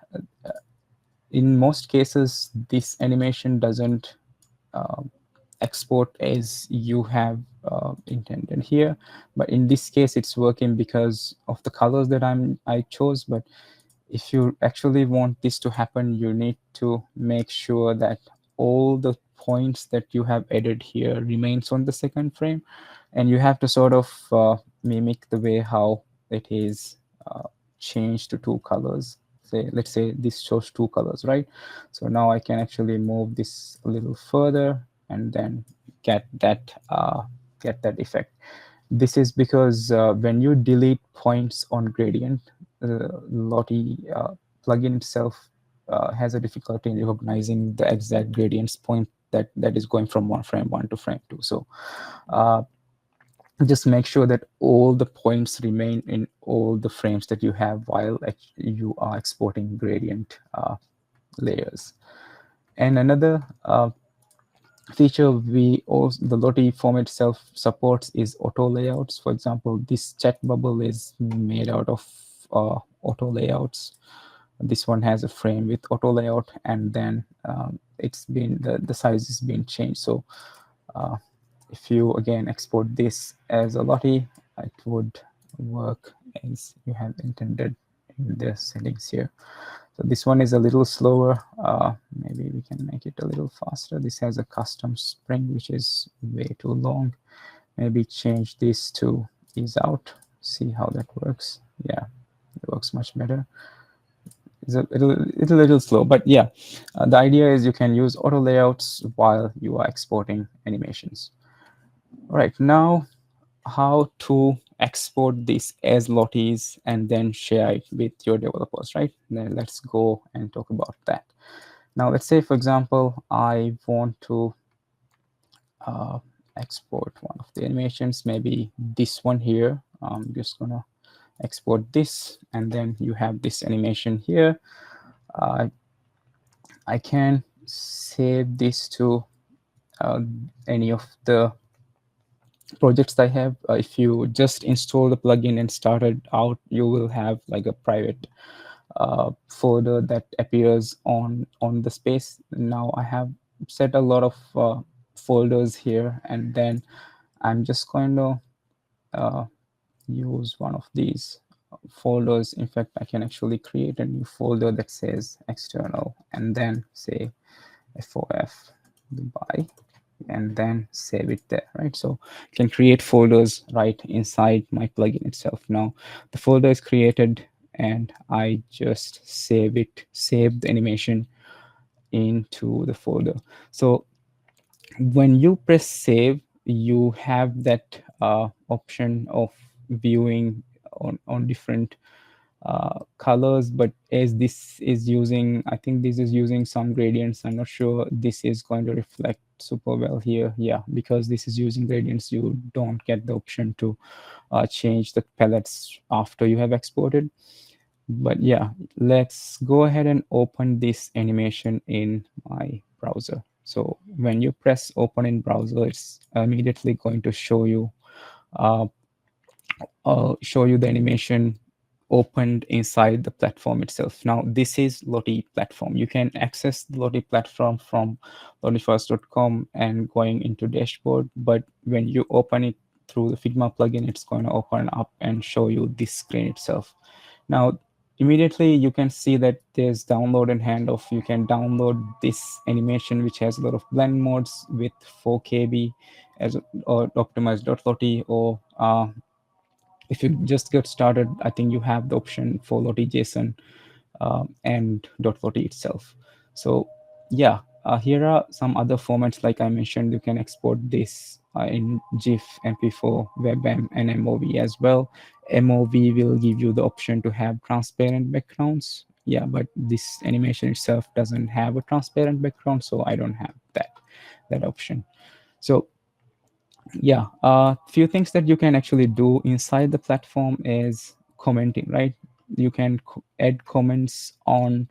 in most cases, this animation doesn't export as you have intended here. But in this case, it's working because of the colors that I chose. But if you actually want this to happen, you need to make sure that all the points that you have added here remains on the second frame, and you have to sort of mimic the way how it is changed to 2 colors. Let's say this shows 2 colors, right? So now I can actually move this a little further and then get that effect. This is because when you delete points on gradient, the Lottie plugin itself has a difficulty in recognizing the exact gradients point that is going from frame 1 to frame 2. So just make sure that all the points remain in all the frames that you have while you are exporting gradient layers. And another feature the Lottie format itself supports is auto layouts. For example, this chat bubble is made out of auto layouts. This one has a frame with auto layout, and then it's been the size is being changed. So if you again export this as a Lottie, it would work as you have intended in the settings here. So this one is a little slower. Maybe we can make it a little faster. This has a custom spring, which is way too long. Maybe change this to ease out. See how that works. Yeah, it works much better. It's a little slow, but yeah, the idea is you can use auto layouts while you are exporting animations. All right, now how to export this as Lotties and then share it with your developers, right? Then let's go and talk about that. Now, let's say, for example, I want to export one of the animations, maybe this one here. I'm just gonna export this, and then you have this animation here. I can save this to any of the projects I have. If you just install the plugin and start it out, you will have like a private folder that appears on the space. Now I have set a lot of folders here, and then I'm just going to use one of these folders. In fact, I can actually create a new folder that says external and then say FOF Dubai, and then save it there, right? So you can create folders right inside my plugin itself. Now the folder is created, and I just save the animation into the folder. So when you press save, you have that option of viewing on different colors, but as this is using, I think this is using some gradients, I'm not sure this is going to reflect super well here. Yeah, because this is using gradients, you don't get the option to change the palettes after you have exported. But yeah, let's go ahead and open this animation in my browser. So when you press open in browser, it's immediately going to show you the animation opened inside the platform itself. Now, this is Lottie platform. You can access the Lottie platform from LottieFiles.com and going into dashboard. But when you open it through the Figma plugin, it's going to open up and show you this screen itself. Now, immediately you can see that there's download and handoff. You can download this animation, which has a lot of blend modes with 4KB as or optimized.lottie, or if you just get started, I think you have the option for Lottie JSON and .lottie itself. So yeah, here are some other formats. Like I mentioned, you can export this in GIF, MP4, WebM, and MOV as well. MOV will give you the option to have transparent backgrounds. Yeah, but this animation itself doesn't have a transparent background, so I don't have that option. So yeah, a few things that you can actually do inside the platform is commenting, right? You can add comments on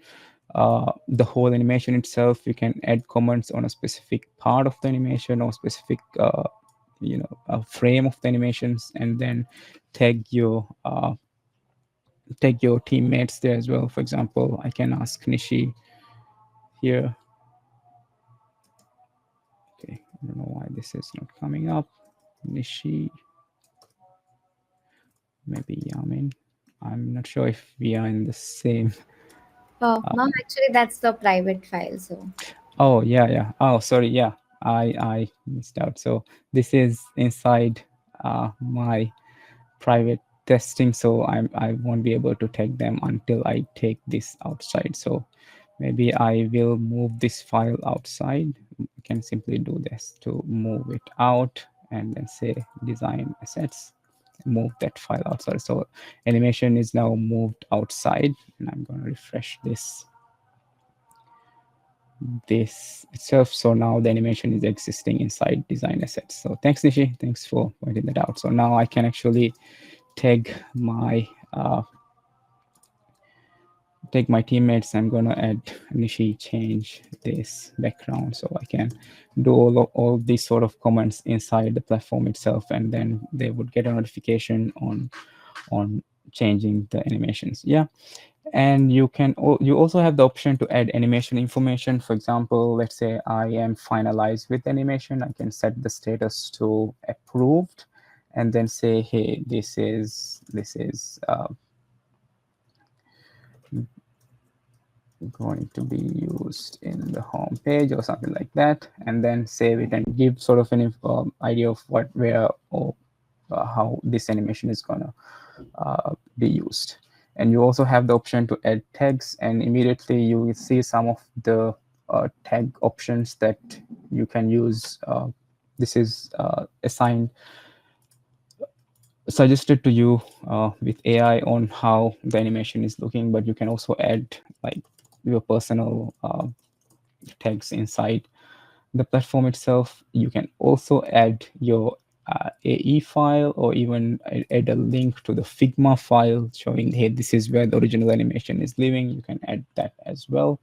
the whole animation itself. You can add comments on a specific part of the animation or specific a frame of the animations, and then tag your teammates there as well. For example, I can ask Nishi here. Okay, I don't know why this is not coming up. Nishi, maybe Yaamin. I'm not sure if we are in the same. No, actually, that's the private file. So, Oh yeah. Oh, sorry. Yeah, I missed out. So this is inside my private testing. So I won't be able to take them until I take this outside. So maybe I will move this file outside. You can simply do this to move it out, and then say design assets, move that file outside. So animation is now moved outside, and I'm going to refresh this. this itself. So now the animation is existing inside design assets. So thanks, Nishi. Thanks for pointing that out. So now I can actually tag my teammates. I'm gonna add Nishi, change this background, so I can do all these sort of comments inside the platform itself, and then they would get a notification on changing the animations. Yeah. And you also have the option to add animation information. For example, let's say I am finalized with animation, I can set the status to approved, and then say, hey, this is going to be used in the home page or something like that, and then save it and give sort of an idea of where or how this animation is gonna be used. And you also have the option to add tags, and immediately you will see some of the tag options that you can use. This is assigned suggested to you with AI on how the animation is looking, but you can also add like your personal tags inside the platform itself. You can also add your AE file, or even add a link to the Figma file showing, hey, this is where the original animation is living. You can add that as well.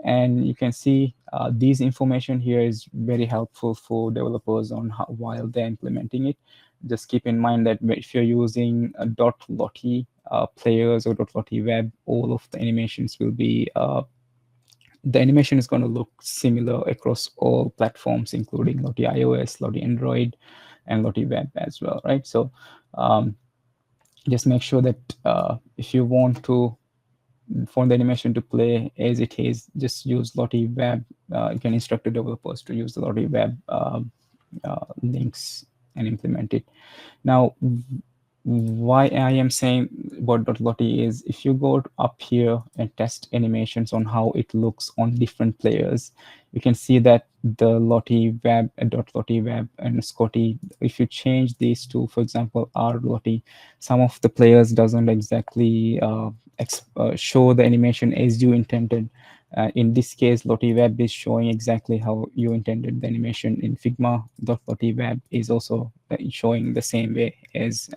And you can see these information here is very helpful for developers on how, while they're implementing it. Just keep in mind that if you're using .lottie players or .lottie web, all of the animations will be the animation is going to look similar across all platforms, including Lottie iOS, Lottie Android, and Lottie Web as well, right? So just make sure that if you want to for the animation to play as it is, just use Lottie Web. You can instruct the developers to use the Lottie Web links and implement it. Now, why I am saying about .lottie is if you go up here and test animations on how it looks on different players, you can see that the Lottie Web and .lottie Web and Scotty, if you change these two, for example, R Lottie, some of the players doesn't exactly show the animation as you intended. In this case, Lottie Web is showing exactly how you intended the animation in Figma. Lottie Web is also showing the same way as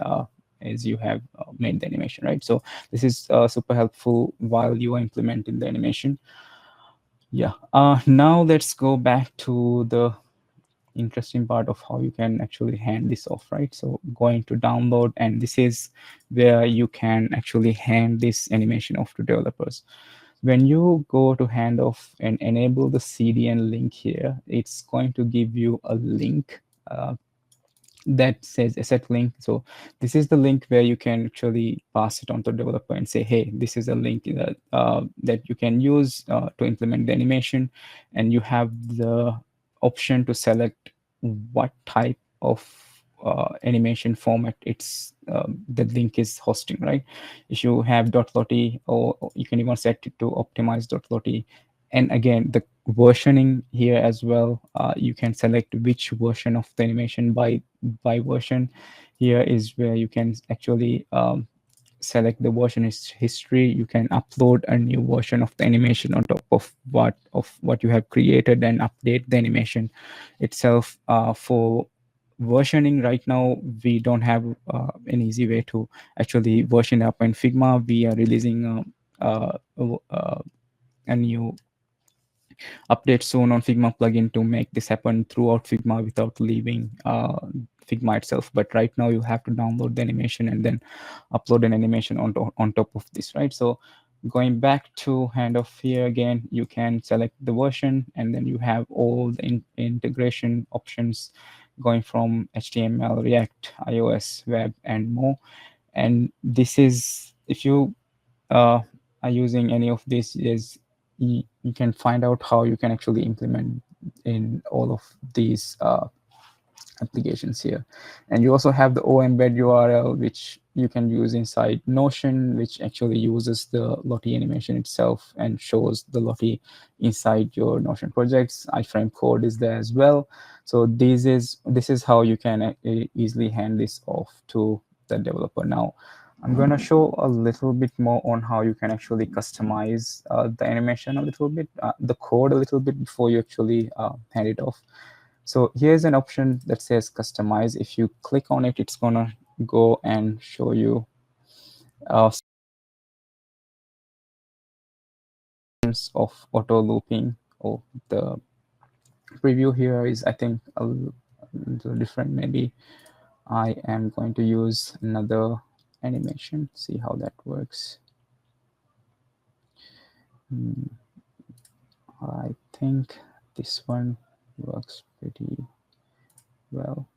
you have made the animation, right? So this is super helpful while you are implementing the animation. Yeah. Now let's go back to the interesting part of how you can actually hand this off, right? So going to download, and this is where you can actually hand this animation off to developers. When you go to hand off and enable the CDN link here, it's going to give you a link that says asset link. So this is the link where you can actually pass it on to the developer and say, hey, this is a link that you can use to implement the animation. And you have the option to select what type of animation format it's the link is hosting, right? If you have .lottie, or you can even set it to optimize .lottie. And again, the versioning here as well, you can select which version of the animation by version. Here is where you can actually select the version history. You can upload a new version of the animation on top of what you have created and update the animation itself. For versioning right now, we don't have an easy way to actually version up in Figma. We are releasing a new update soon on Figma plugin to make this happen throughout Figma without leaving Figma itself. But right now you have to download the animation and then upload an animation on top of this, right? So going back to handoff here again, you can select the version, and then you have all the integration options going from HTML, React, iOS, web, and more. And this is, if you are using any of this, is you can find out how you can actually implement in all of these applications here. And you also have the embed URL, which you can use inside Notion, which actually uses the Lottie animation itself and shows the Lottie inside your Notion projects. iframe code is there as well. So this is how you can easily hand this off to the developer. Now, I'm going to show a little bit more on how you can actually customize the animation a little bit, the code a little bit before you actually hand it off. So here's an option that says customize. If you click on it, it's going to go and show you of auto looping. Or the preview here is, I think, a little different. Maybe I am going to use another animation, see how that works. I think this one works pretty well.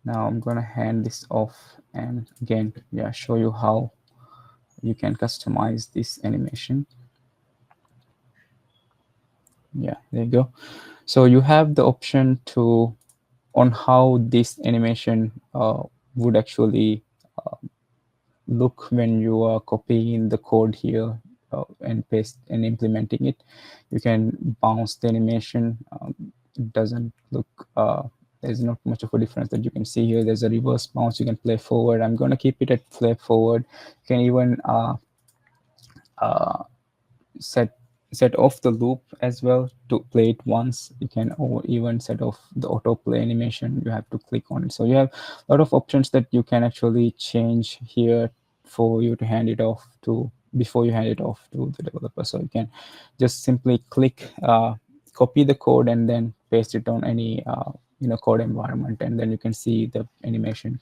Now I'm gonna hand this off and again, yeah, show you how you can customize this animation. Yeah, there you go. So you have the option to on how this animation would actually look when you are copying the code here and paste and implementing it. You can bounce the animation. It doesn't look, there's not much of a difference that you can see here. There's a reverse bounce. You can play forward. I'm going to keep it at play forward. You can even uh, set off the loop as well to play it once. You can, or even set off the autoplay animation. You have to click on it. So you have a lot of options that you can actually change here for you to hand it off to before you hand it off to the developer. So you can just simply click, copy the code and then paste it on any code environment, and then you can see the animation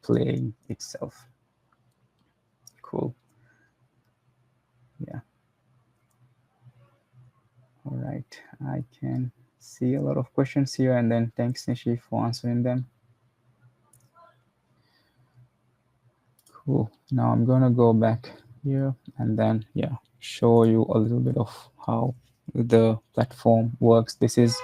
playing itself. Cool. Yeah. All right, I can see a lot of questions here, and then thanks Nishi for answering them. Cool. Now I'm gonna go back here and then show you a little bit of how the platform works. This is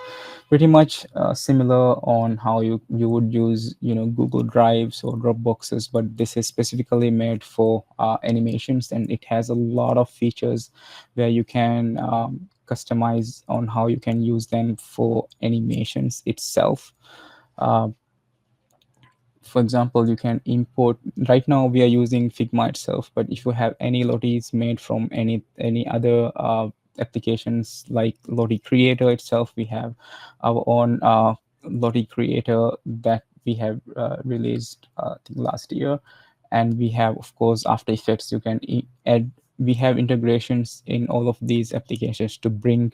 pretty much similar on how you would use Google Drives or Dropboxes, but this is specifically made for animations, and it has a lot of features where you can customize on how you can use them for animations itself. For example, you can import. Right now we are using Figma itself, but if you have any Lotties made from any other applications like Lottie Creator itself, we have our own Lottie Creator that we have released I think last year, and we have, of course, After Effects. You can add. We have integrations in all of these applications to bring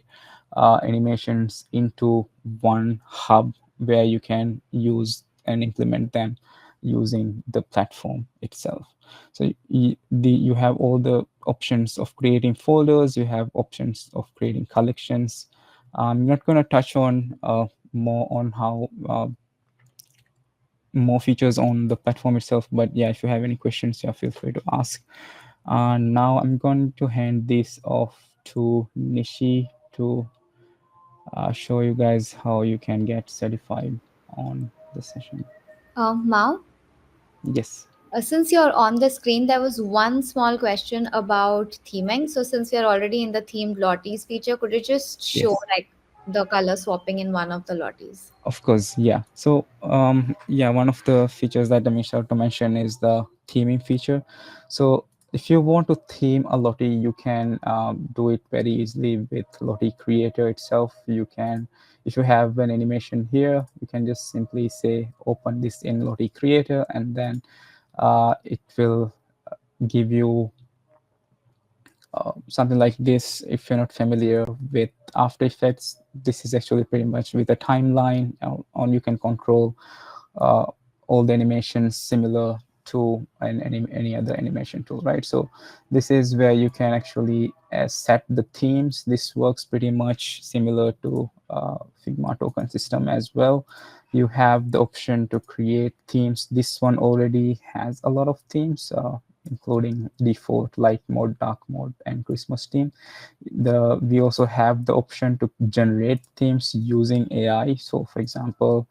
animations into one hub where you can use and implement them using the platform itself. So you have all the options of creating folders, you have options of creating collections. I'm not going to touch on more on how more features on the platform itself, but yeah, if you have any questions, feel free to ask. Now I'm going to hand this off to Nishi to show you guys how you can get certified on the session. Mao, Yes. since you're on the screen, there was one small question about theming. So since we are already in the themed Lotties feature, could you just show Yes. like the color swapping in one of the Lotties? Of course, yeah. So, one of the features that I missed out to mention is the theming feature. So, if you want to theme a Lottie, you can do it very easily with Lottie Creator itself. You can, if you have an animation here, you can just simply say, open this in Lottie Creator, and then it will give you something like this. If you're not familiar with After Effects, this is actually pretty much with a timeline on you can control uh, all the animations similar to any other animation tool, right? So this is where you can actually set the themes. This works pretty much similar to Figma token system as well. You have the option to create themes. This one already has a lot of themes, including default, light mode, dark mode, and Christmas theme. We also have the option to generate themes using AI. So for example,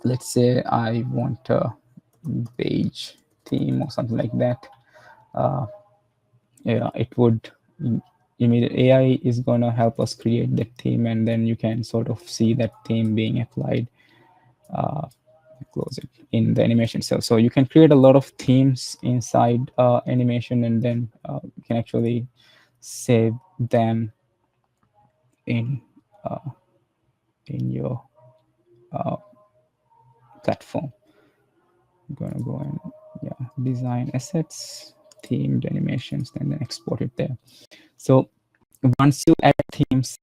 let's say I want a beige theme or something like that. Yeah, it would immediate AI is gonna help us create that theme, and then you can sort of see that theme being applied close it in the animation itself. So you can create a lot of themes inside animation, and then you can actually save them in uh, in your uh, platform. I'm gonna go and design assets, themed animations, and then export it there. So once you add themes,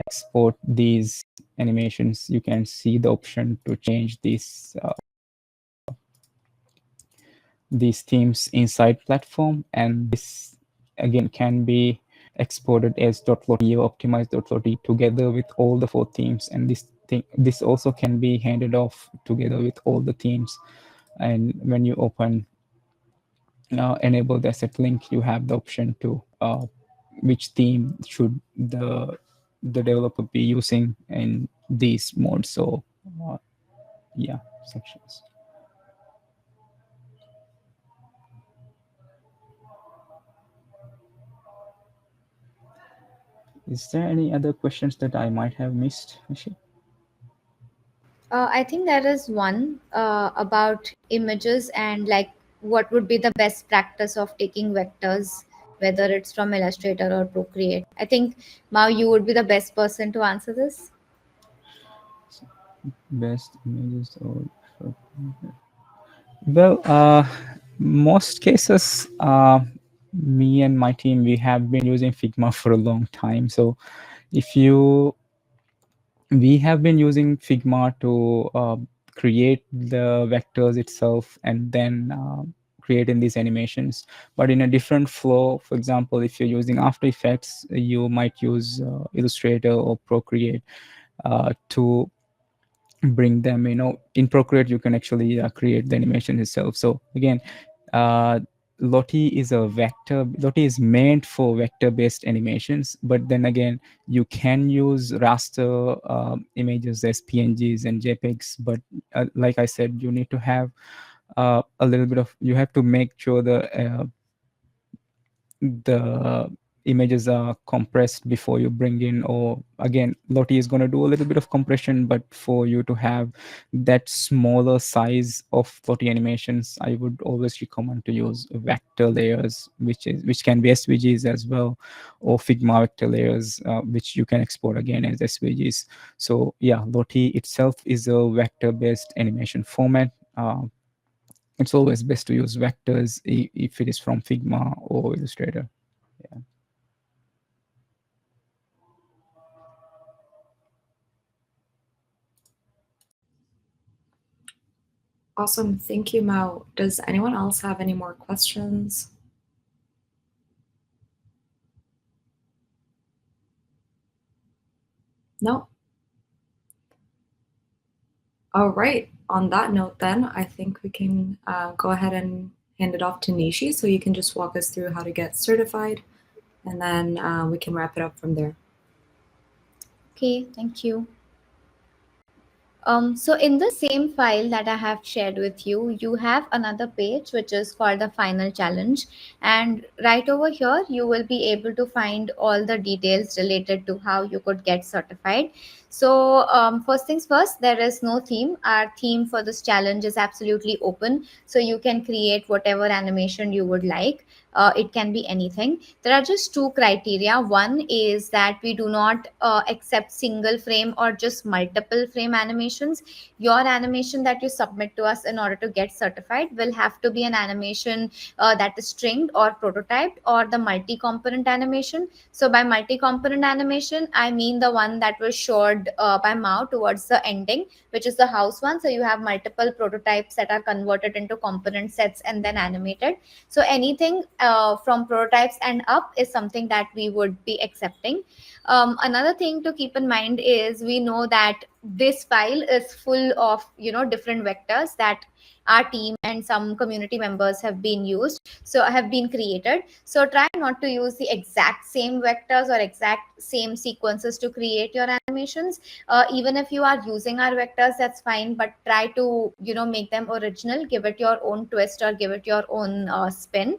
export these animations, you can see the option to change these themes inside platform, and this again can be exported as .lottie or optimized.lottie together with all the 4 themes, and this also can be handed off together with all the themes. And when you open enable the asset link, you have the option to which theme should the developer be using in these modes. So yeah, sections. Is there any other questions that I might have missed, Nishi? I think there is one about images and like what would be the best practice of taking vectors, whether it's from Illustrator or Procreate. I think Mao, you would be the best person to answer this. Best images or well, most cases, me and my team, we have been using Figma for a long time. So if you we have been using Figma to create the vectors itself and then creating these animations, but in a different flow. For example, if you're using After Effects, you might use Illustrator or Procreate to bring them. In Procreate, you can actually create the animation itself. So again, uh, Lottie is meant for vector-based animations, but then again, you can use raster images as PNGs and JPEGs. But like I said, you need to have a little bit of, you have to make sure the images are compressed before you bring in, or again, Lottie is going to do a little bit of compression, but for you to have that smaller size of Lottie animations, I would always recommend to use vector layers, which can be SVGs as well, or Figma vector layers, which you can export again as SVGs. So yeah, Lottie itself is a vector based animation format. It's always best to use vectors if it is from Figma or Illustrator. Yeah. Awesome. Thank you, Mao. Does anyone else have any more questions? No? All right. On that note, then, I think we can go ahead and hand it off to Nishi, so you can just walk us through how to get certified, and then we can wrap it up from there. Okay, thank you. So in the same file that I have shared with you, you have another page which is called the final challenge. And right over here, you will be able to find all the details related to how you could get certified. So first things first, there is no theme. Our theme for this challenge is absolutely open. So you can create whatever animation you would like. It can be anything. There are just 2 criteria. One is that we do not accept single frame or just multiple frame animations. Your animation that you submit to us in order to get certified will have to be an animation that is stringed or prototyped, or the multi-component animation. So by multi-component animation, I mean the one that was showed by Mao towards the ending, which is the house one. So you have multiple prototypes that are converted into component sets and then animated. So anything from prototypes and up is something that we would be accepting. Another thing to keep in mind is we know that this file is full of different vectors that our team and some community members have been created. So try not to use the exact same vectors or exact same sequences to create your animations. Even if you are using our vectors, that's fine, but try to make them original, give it your own twist or give it your own spin.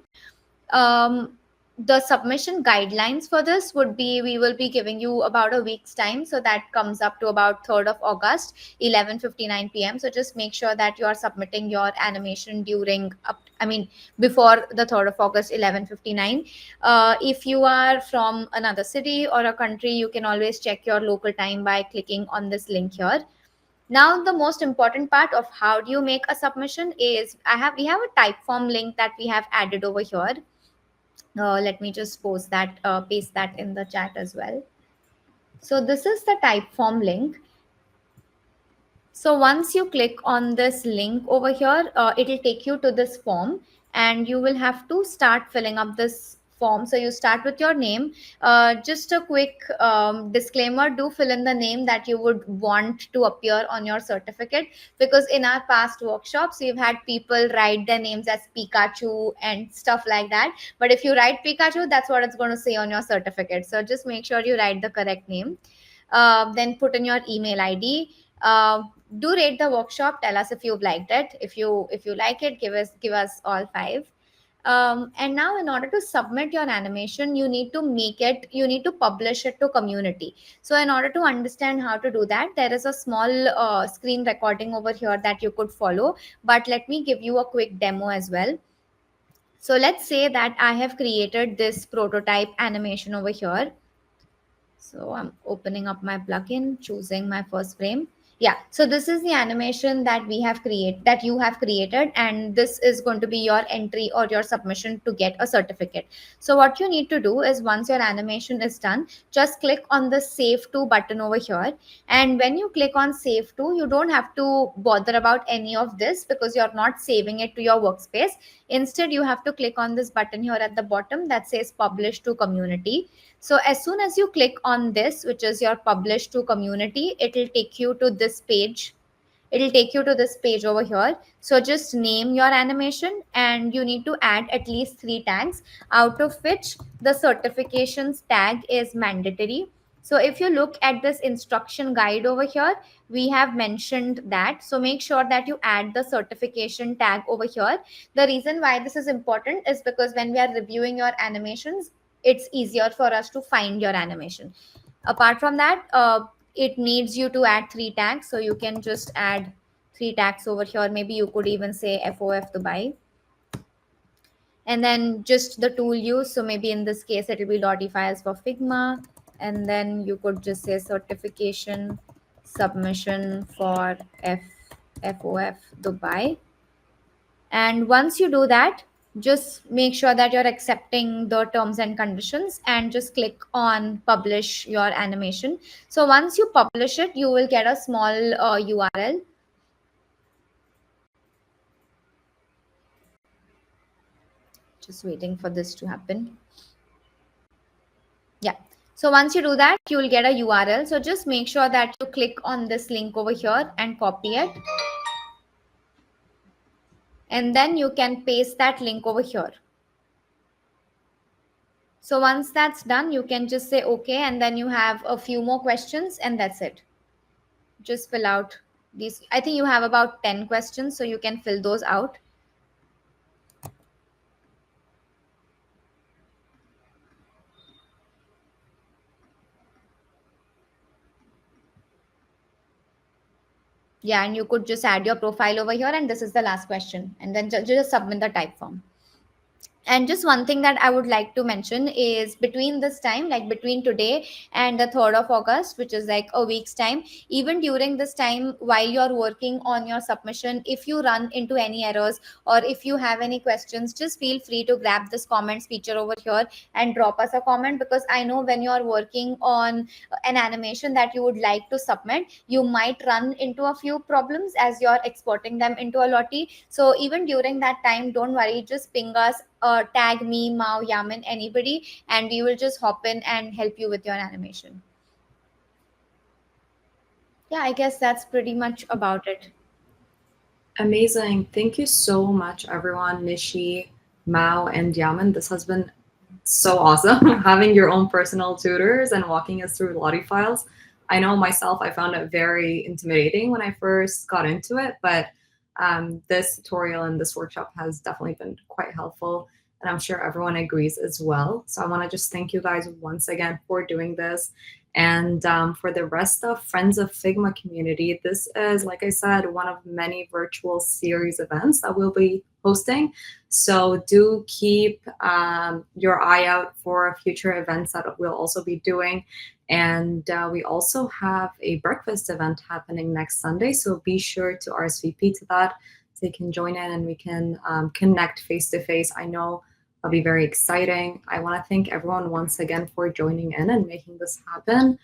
um, the submission guidelines for this would be, we will be giving you about a week's time, so that comes up to about 3rd of August 11:59 p.m. So just make sure that you are submitting your animation during before the 3rd of August 11:59. If you are from another city or a country, you can always check your local time by clicking on this link here. Now the most important part of how do you make a submission is, we have a type form link that we have added over here. Let me just paste that in the chat as well. So this is the type form link. So once you click on this link over here, it will take you to this form, and you will have to start filling up this form. So you start with your name. Just a quick disclaimer, do fill in the name that you would want to appear on your certificate, because in our past workshops, we've had people write their names as Pikachu and stuff like that. But if you write Pikachu, that's what it's going to say on your certificate. So just make sure you write the correct name. Then put in your email ID. Do rate the workshop, tell us if you've liked it. If you like it, give us all 5. And now in order to submit your animation, you need to publish it to community. So in order to understand how to do that, there is a small screen recording over here that you could follow, but let me give you a quick demo as well. So let's say that I have created this prototype animation over here. So I'm opening up my plugin, choosing my first frame. Yeah, so this is the animation that you have created, and this is going to be your entry or your submission to get a certificate. So what you need to do is, once your animation is done, just click on the Save To button over here. And when you click on Save To, you don't have to bother about any of this, because you're not saving it to your workspace. Instead, you have to click on this button here at the bottom that says Publish to Community. So as soon as you click on this, which is your publish to community, it will take you to this page. It will take you to this page over here. So just name your animation, and you need to add at least 3 tags, out of which the certifications tag is mandatory. So if you look at this instruction guide over here, we have mentioned that. So make sure that you add the certification tag over here. The reason why this is important is because when we are reviewing your animations, it's easier for us to find your animation. Apart from that, it needs you to add 3 tags. So you can just add 3 tags over here. Maybe you could even say FOF Dubai. And then just the tool use. So maybe in this case, it will be LottieFiles for Figma. And then you could just say certification submission for FOF Dubai. And once you do that, just make sure that you're accepting the terms and conditions, and just click on publish your animation. So once you publish it, you will get a small URL. Just waiting for this to happen. Yeah. So once you do that, you will get a URL. So just make sure that you click on this link over here and copy it. And then you can paste that link over here. So once that's done, you can just say okay, and then you have a few more questions, and that's it. Just fill out these. I think you have about 10 questions, so you can fill those out. Yeah, and you could just add your profile over here, and this is the last question, and then just submit the type form. And just one thing that I would like to mention is, between this time, like between today and the 3rd of August, which is like a week's time, even during this time while you're working on your submission, if you run into any errors or if you have any questions, just feel free to grab this comments feature over here and drop us a comment, because I know when you're working on an animation that you would like to submit, you might run into a few problems as you're exporting them into a Lottie. So even during that time, don't worry, just ping us, tag me, Mao, Yaamin, anybody, and we will just hop in and help you with your animation. Yeah, I guess that's pretty much about it. Amazing. Thank you so much, everyone. Nishi, Mao, and Yaamin. This has been so awesome having your own personal tutors and walking us through LottieFiles. I know myself, I found it very intimidating when I first got into it, but this tutorial and this workshop has definitely been quite helpful. and I'm sure everyone agrees as well. So I want to just thank you guys once again for doing this. And for the rest of Friends of Figma community, this is, like I said, one of many virtual series events that we'll be hosting. So do keep your eye out for future events that we'll also be doing. And we also have a breakfast event happening next Sunday. So be sure to RSVP to that so you can join in and we can connect face to face. I know it'll be very exciting. I want to thank everyone once again for joining in and making this happen.